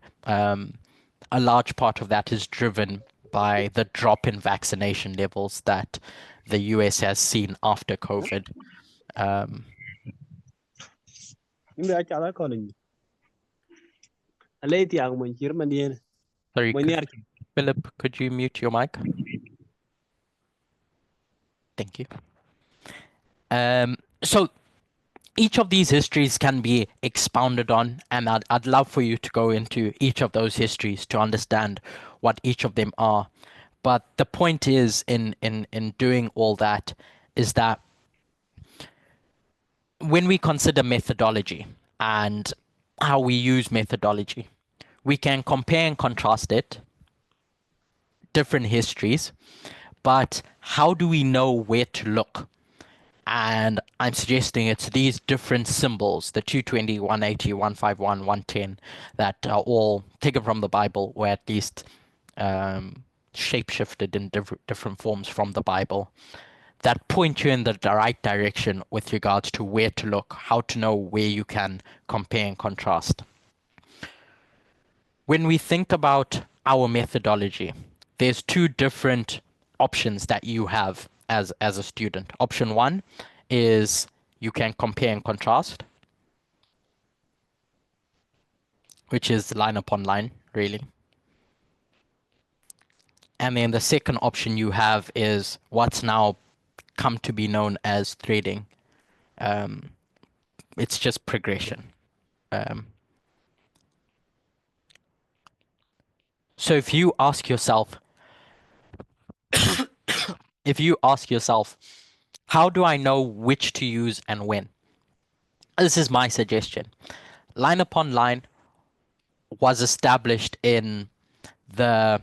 A large part of that is driven by the drop in vaccination levels that the US has seen after COVID. Um, Imbe achala calling. A late young when German sorry, when you're Philip, could you mute your mic? Thank you. So each of these histories can be expounded on, and I'd love for you to go into each of those histories to understand what each of them are. But the point is, in doing all that, is that when we consider methodology and how we use methodology, we can compare and contrast it, different histories, but how do we know where to look? And I'm suggesting it's these different symbols, the 220, 180, 151, 110, that are all taken from the Bible, or at least shapeshifted in different forms from the Bible, that point you in the right direction with regards to where to look, how to know where you can compare and contrast. When we think about our methodology, there's two different options that you have as a student. Option one is you can compare and contrast, which is line upon line, really. And then the second option you have is what's now come to be known as threading. It's just progression. Um, so if you ask yourself, how do I know which to use and when? This is my suggestion. Line upon line was established in the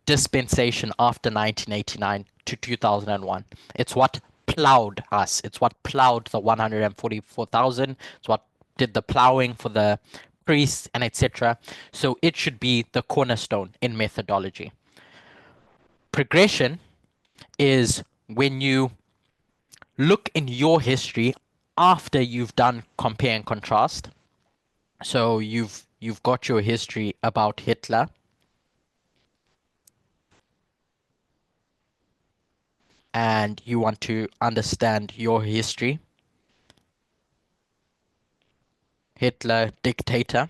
dispensation after 1989 to 2001. It's what plowed us. It's what plowed the 144,000. It's what did the plowing for the priests and etc. So it should be the cornerstone in methodology. Progression is when you look in your history after you've done compare and contrast. So you've got your history about Hitler, and you want to understand your history Hitler dictator,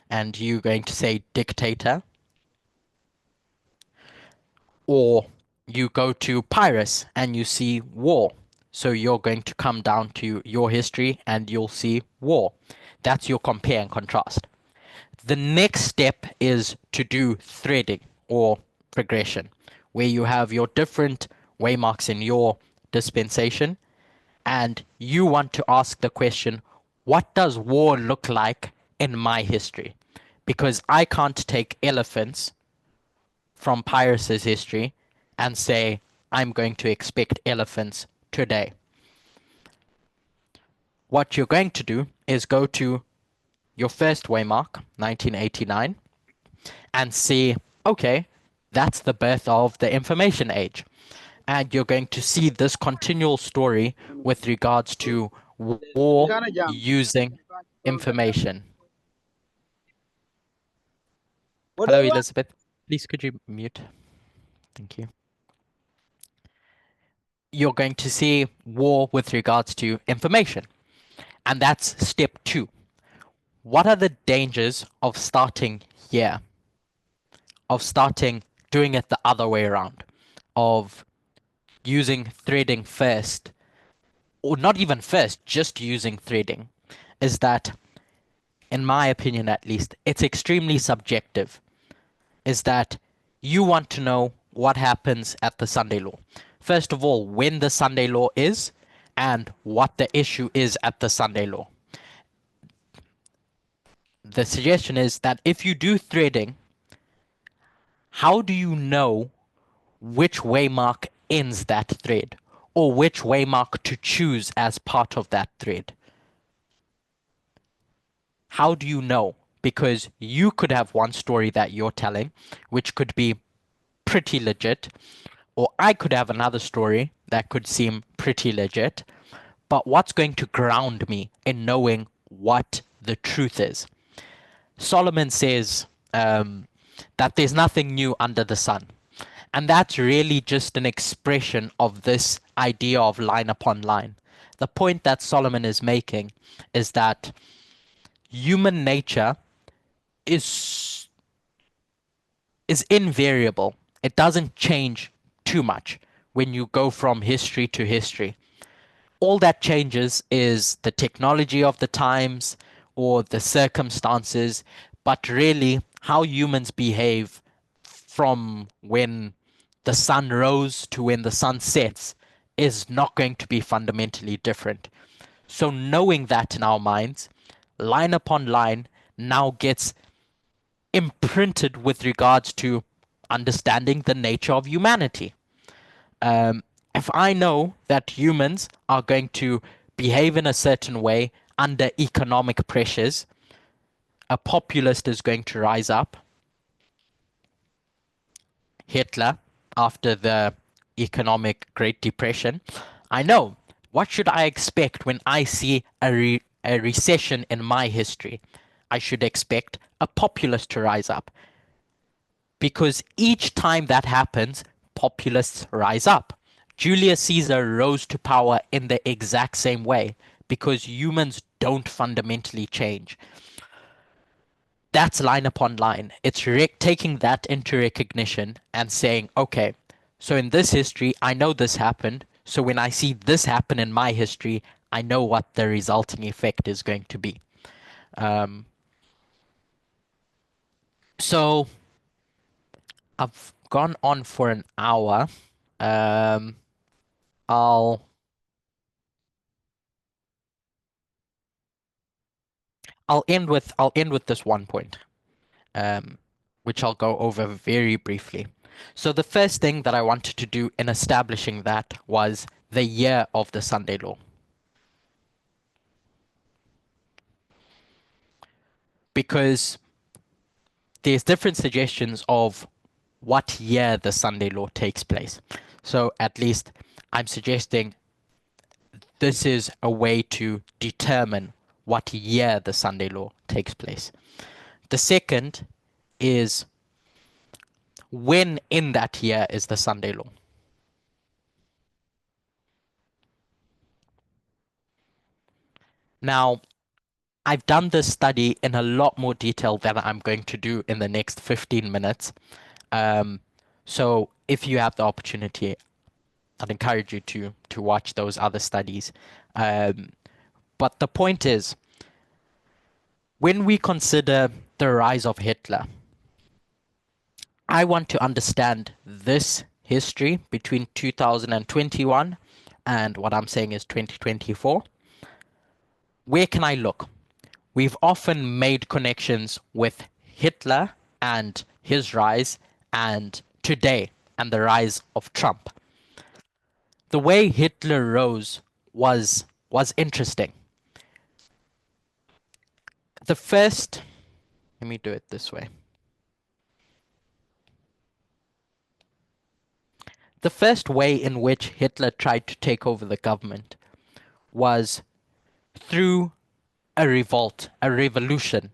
and you going to say dictator, or you go to Pyrrhus and you see war. So you're going to come down to your history and you'll see war. That's your compare and contrast. The next step is to do threading or progression, where you have your different waymarks in your dispensation, and you want to ask the question, what does war look like in my history? Because I can't take elephants from Pyrrhus's history and say, I'm going to expect elephants today. What you're going to do is go to your first waymark, 1989, and see, okay, that's the birth of the information age. And you're going to see this continual story with regards to war using information. Hello, Elizabeth. Please, could you mute? Thank you. You're going to see war with regards to information. And that's step 2. What are the dangers of starting here? Of starting doing it the other way around? Of using threading first, or not even first, just using threading, is that, in my opinion at least, it's extremely subjective. Is that you want to know what happens at the Sunday law. First of all, when the Sunday law is, and what the issue is at the Sunday law. The suggestion is that if you do threading, how do you know which waymark ends that thread, or which waymark to choose as part of that thread? How do you know? Because you could have one story that you're telling, which could be pretty legit, or I could have another story that could seem pretty legit. But what's going to ground me in knowing what the truth is? Solomon says that there's nothing new under the sun. And that's really just an expression of this idea of line upon line. The point that Solomon is making is that human nature is is invariable. It doesn't change too much when you go from history to history. All that changes is the technology of the times or the circumstances, but really how humans behave from when the sun rose to when the sun sets is not going to be fundamentally different. So knowing that in our minds, line upon line, now gets imprinted with regards to understanding the nature of humanity. If I know that humans are going to behave in a certain way under economic pressures, a populist is going to rise up. Hitler, after the economic Great Depression, I know what should I expect when I see a recession in my history. I should expect a populist to rise up, because each time that happens, populists rise up. Julius Caesar rose to power in the exact same way because humans don't fundamentally change. That's line upon line. It's taking that into recognition and saying, okay, so in this history, I know this happened. So when I see this happen in my history, I know what the resulting effect is going to be. So I've gone on for an hour. Um, I'll I'll end with this one point, um, which I'll go over very briefly. So the first thing that I wanted to do in establishing that was the year of the Sunday law, because there's different suggestions of what year the Sunday law takes place. So at least I'm suggesting this is a way to determine what year the Sunday law takes place. The second is when in that year is the Sunday law. Now, I've done this study in a lot more detail than I'm going to do in the next 15 minutes. Um, so if you have the opportunity, I'd encourage you to watch those other studies. Um, but the point is, when we consider the rise of Hitler, I want to understand this history between 2021 and what I'm saying is 2024. Where can I look? We've often made connections with Hitler and his rise and today and the rise of Trump. The way Hitler rose was interesting. The first, let me do it this way. The first way in which Hitler tried to take over the government was through a revolt, a revolution.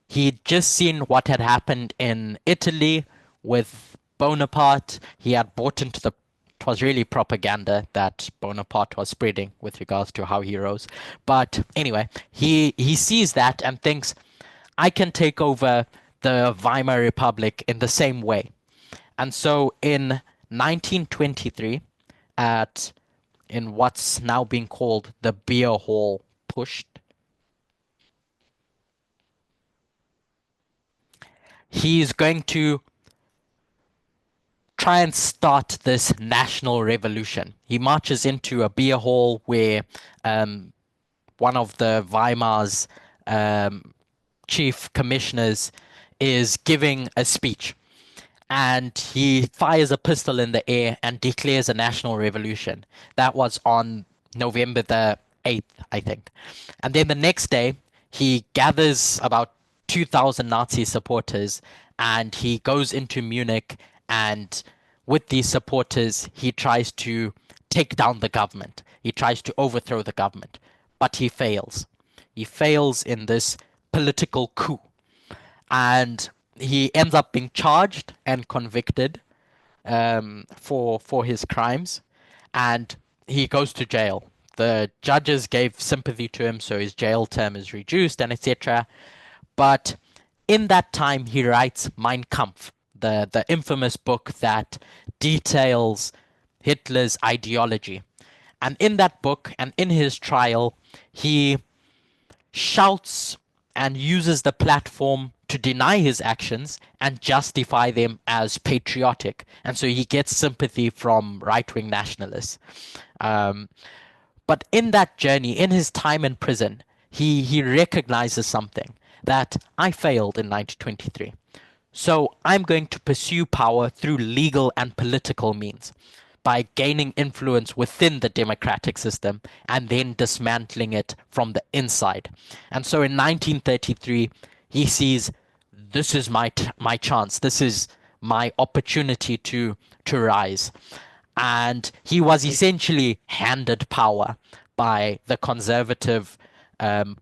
He'd just seen what had happened in Italy with Bonaparte. He had bought into the it was really propaganda that Bonaparte was spreading with regards to how he rose. But anyway, he sees that and thinks, I can take over the Weimar Republic in the same way. And so in 1923, at in what's now being called the beer hall pushed, he's going to try and start this national revolution. He marches into a beer hall where um, one of the Weimar's um, chief commissioners is giving a speech, and he fires a pistol in the air and declares a national revolution. That was on November the 8th, I think. And then the next day, he gathers about 2,000 Nazi supporters and he goes into Munich, and with these supporters, he tries to take down the government. He tries to overthrow the government, but he fails. He fails in this political coup, and he ends up being charged and convicted for his crimes, and he goes to jail. The judges gave sympathy to him, so his jail term is reduced, and etc. But in that time, he writes Mein Kampf, the infamous book that details Hitler's ideology. And in that book and in his trial, he shouts and uses the platform to deny his actions and justify them as patriotic. And so he gets sympathy from right wing nationalists. Um, but in that journey, in his time in prison, he recognizes something, that I failed in 1923. So I'm going to pursue power through legal and political means by gaining influence within the democratic system and then dismantling it from the inside. And so in 1933, he sees, this is my chance. This is my opportunity to rise. And he was essentially handed power by the conservative um,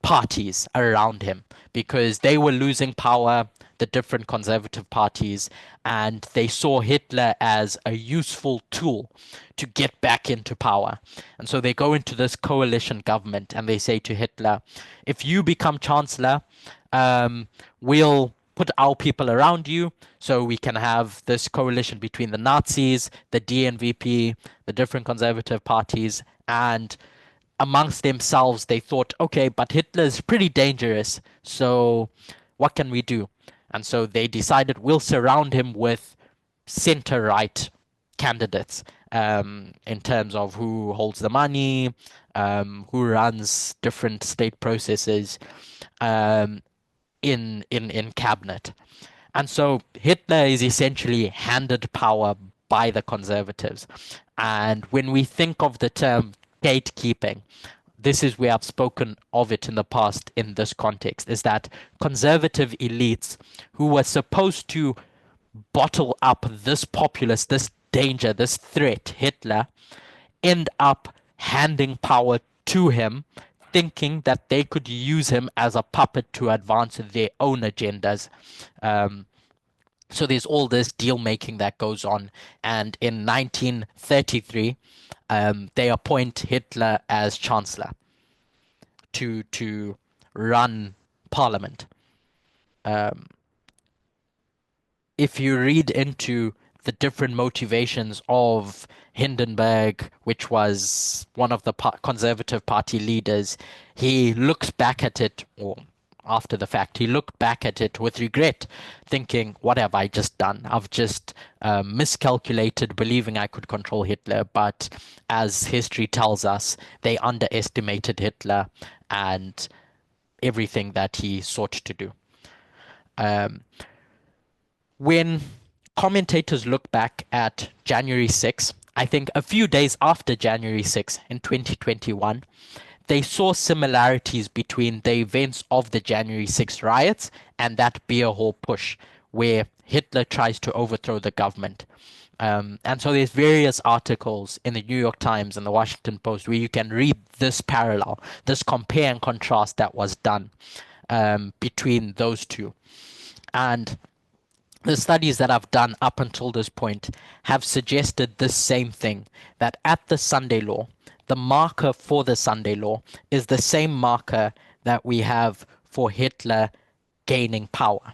parties around him because they were losing power, the different conservative parties, and they saw Hitler as a useful tool to get back into power. And so they go into this coalition government and they say to Hitler, if you become chancellor, we'll put our people around you so we can have this coalition between the Nazis, the DNVP, the different conservative parties, and amongst themselves they thought, okay, but Hitler's pretty dangerous, so what can we do? And so they decided we'll surround him with center right candidates, in terms of who holds the money, who runs different state processes, um, in cabinet. And so Hitler is essentially handed power by the conservatives. And when we think of the term gatekeeping, this is where I've spoken of it in the past in this context, is that conservative elites who were supposed to bottle up this populace, this danger, this threat, Hitler, end up handing power to him, thinking that they could use him as a puppet to advance their own agendas. Um, so there's all this deal making that goes on. And in 1933, they appoint Hitler as chancellor. to run parliament. Um, if you read into the different motivations of Hindenburg, which was one of the Conservative Party leaders, he looks back at it, or after the fact, he looked back at it with regret, thinking, what have I just done? I've just miscalculated, believing I could control Hitler. But as history tells us, they underestimated Hitler and everything that he sought to do. Um, when commentators look back at January 6th, I think a few days after January 6th in 2021, they saw similarities between the events of the January 6th riots and that beer hall push, where Hitler tries to overthrow the government. And so there's various articles in the New York Times and the Washington Post where you can read this parallel, this compare and contrast that was done between those two. And the studies that I've done up until this point have suggested this same thing, that at the Sunday law, the marker for the Sunday law is the same marker that we have for Hitler gaining power.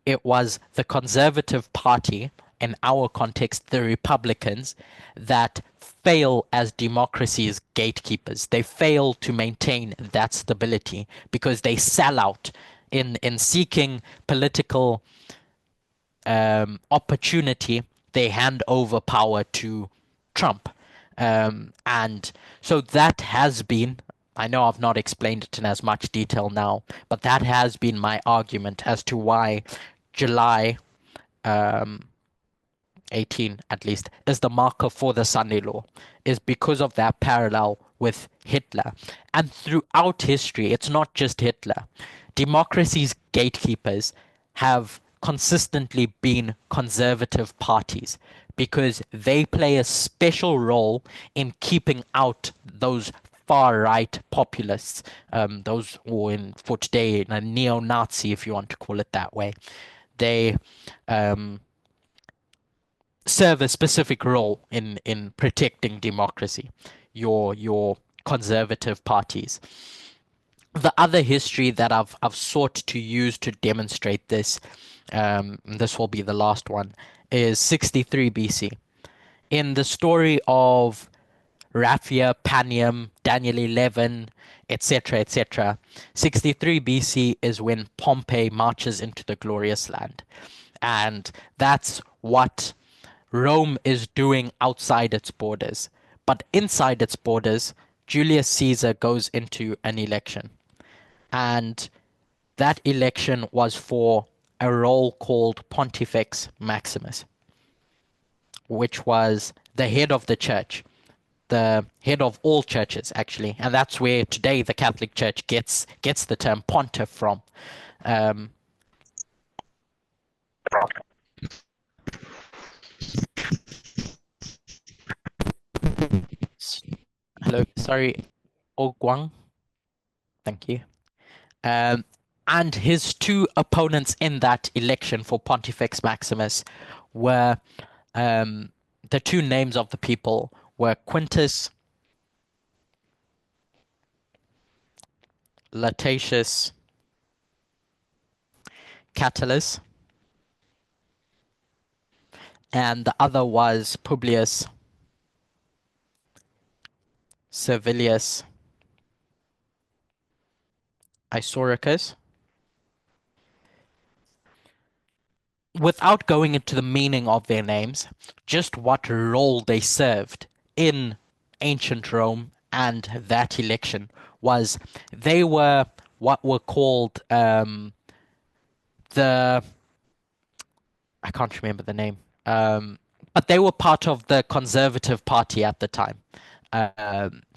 It was the Conservative Party, in our context, the Republicans, that fail as democracy's gatekeepers. They fail to maintain that stability because they sell out in seeking political opportunity. They hand over power to Trump. And so that has been, I know I've not explained it in as much detail now, but that has been my argument as to why July 18 at least is the marker for the Sunday law, is because of that parallel with Hitler. And throughout history, it's not just Hitler. Democracy's gatekeepers have consistently been conservative parties because they play a special role in keeping out those far right populists, those, or for today, a neo Nazi, if you want to call it that way. They um, serve a specific role in protecting democracy, your conservative parties. The other history that I've sought to use to demonstrate this, this will be the last one, is 63 BC. In the story of Raphia, Panium, Daniel 11, etc., etc., 63 BC is when Pompey marches into the glorious land. And that's what Rome is doing outside its borders. But inside its borders, Julius Caesar goes into an election. And that election was for a role called Pontifex Maximus, which was the head of the church, the head of all churches, actually. And that's where today the Catholic Church gets the term pontiff from. Um, Hello, sorry, Guang. Thank you. Um, and his two opponents in that election for Pontifex Maximus were um, the two names of the people were Quintus Lutatius Catulus, and the other was Publius Servilius Isauricus. Without going into the meaning of their names, just what role they served in ancient Rome and that election was they were what were called the I can't remember the name, but they were part of the Conservative Party at the time.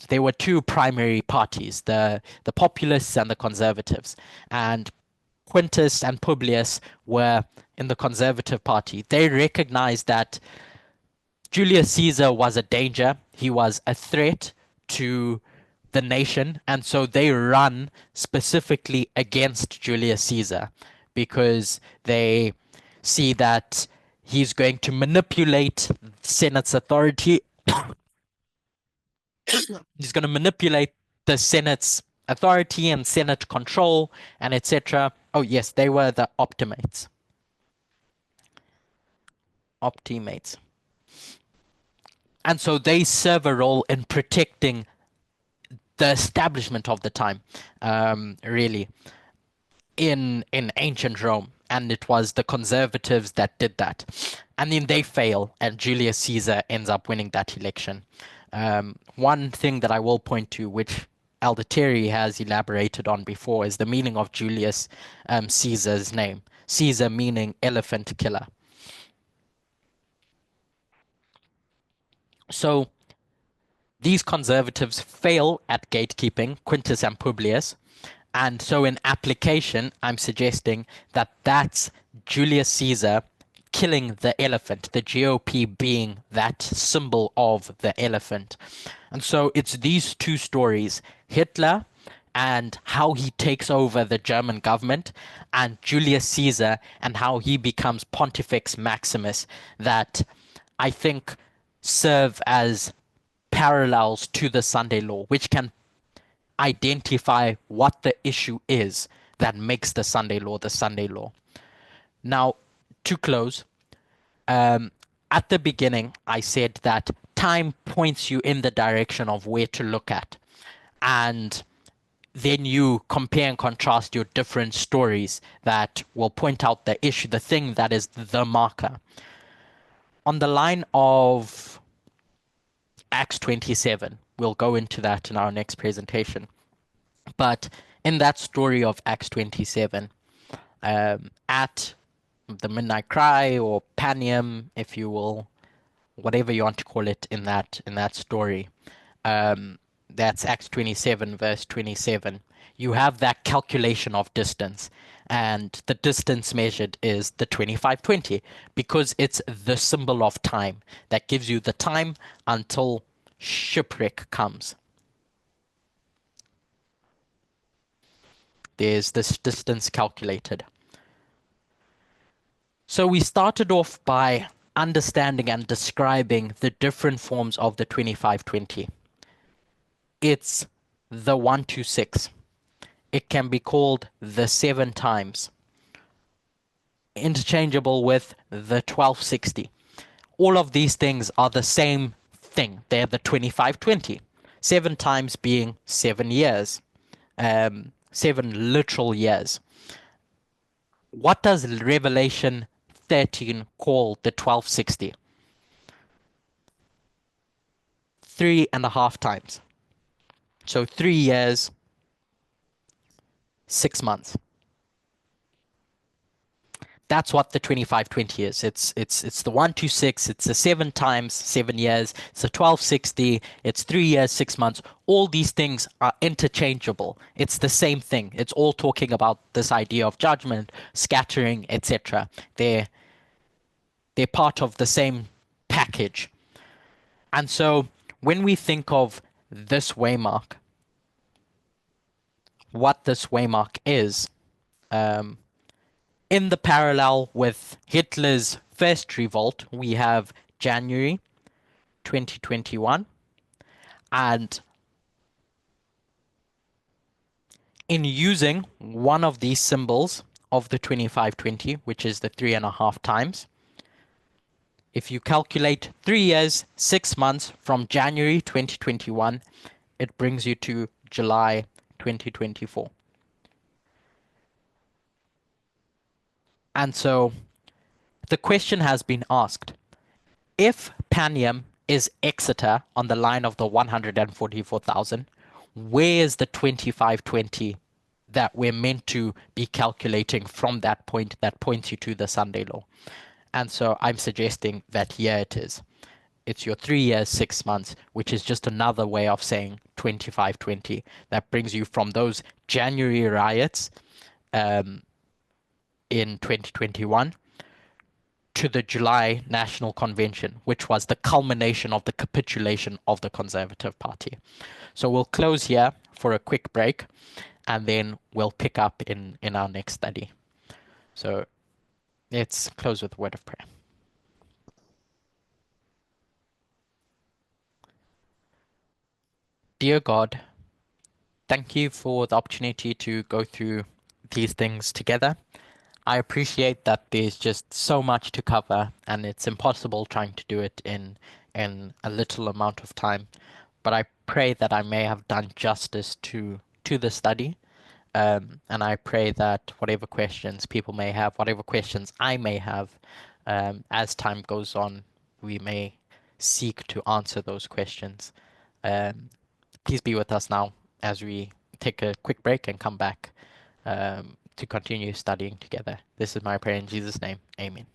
There were two primary parties, the Populists and the Conservatives, and Quintus and Publius were in the Conservative Party. They recognized that Julius Caesar was a danger. He was a threat to the nation, and so they run specifically against Julius Caesar because they see that he's going to manipulate Senate's authority. He's going to manipulate the Senate's authority and Senate control and etc. Oh yes, they were the optimates. Optimates. And so they serve a role in protecting the establishment of the time, really, in ancient Rome. And it was the conservatives that did that. And then they fail, and Julius Caesar ends up winning that election. One thing that I will point to, which Elder Terry has elaborated on before, is the meaning of Julius Caesar's name. Caesar meaning elephant killer. So these conservatives fail at gatekeeping, Quintus and Publius. And so in application, I'm suggesting that that's Julius Caesar killing the elephant, the GOP being that symbol of the elephant. And so it's these two stories, Hitler and how he takes over the German government, and Julius Caesar and how he becomes Pontifex Maximus, that I think serve as parallels to the Sunday law, which can identify what the issue is that makes the Sunday law the Sunday law. Now, to close, at the beginning, I said that time points you in the direction of where to look at. And then you compare and contrast your different stories that will point out the issue, the thing that is the marker. On the line of Acts 27, we'll go into that in our next presentation. But in that story of Acts 27, at the midnight cry or Panium, if you will, whatever you want to call it in that story, that's Acts 27 verse 27. You have that calculation of distance, and the distance measured is the 2520 because it's the symbol of time that gives you the time until shipwreck comes. There's this distance calculated. So we started off by understanding and describing the different forms of the 2520. It's the 126. It can be called the 7 times, interchangeable with the 1260. All of these things are the same thing. They're the 2520. 7 times being 7 years, 7 literal years. What does Revelation 13 call the 1260? 3.5 times. So 3 years, 6 months. That's what the 2520 is. It's the 126, it's the 7 times 7 years, it's the 1260, it's 3 years, 6 months. All these things are interchangeable. It's the same thing. It's all talking about this idea of judgment, scattering, etc. They're part of the same package. And so when we think of this waymark, what this waymark is, in the parallel with Hitler's first revolt, we have January 2021. And in using one of these symbols of the 2520, which is the 3.5 times, if you calculate 3 years, 6 months from January 2021, it brings you to July 2024. And so the question has been asked, if Panium is Exeter on the line of the 144,000, where is the 2520 that we're meant to be calculating from that point that points you to the Sunday law? And so I'm suggesting that here it is. It's your 3 years, 6 months, which is just another way of saying 2520. That brings you from those January riots in 2021 to the July National Convention, which was the culmination of the capitulation of the Conservative Party. So we'll close here for a quick break, and then we'll pick up in our next study. So let's close with a word of prayer. Dear God, Thank you for the opportunity to go through these things together. I appreciate that there's just so much to cover and it's impossible trying to do it in a little amount of time. But I pray that I may have done justice to the study. And I pray that whatever questions people may have, whatever questions I may have, as time goes on, we may seek to answer those questions. Um, Please be with us now as we take a quick break and come back to continue studying together. This is my prayer in Jesus' name. Amen.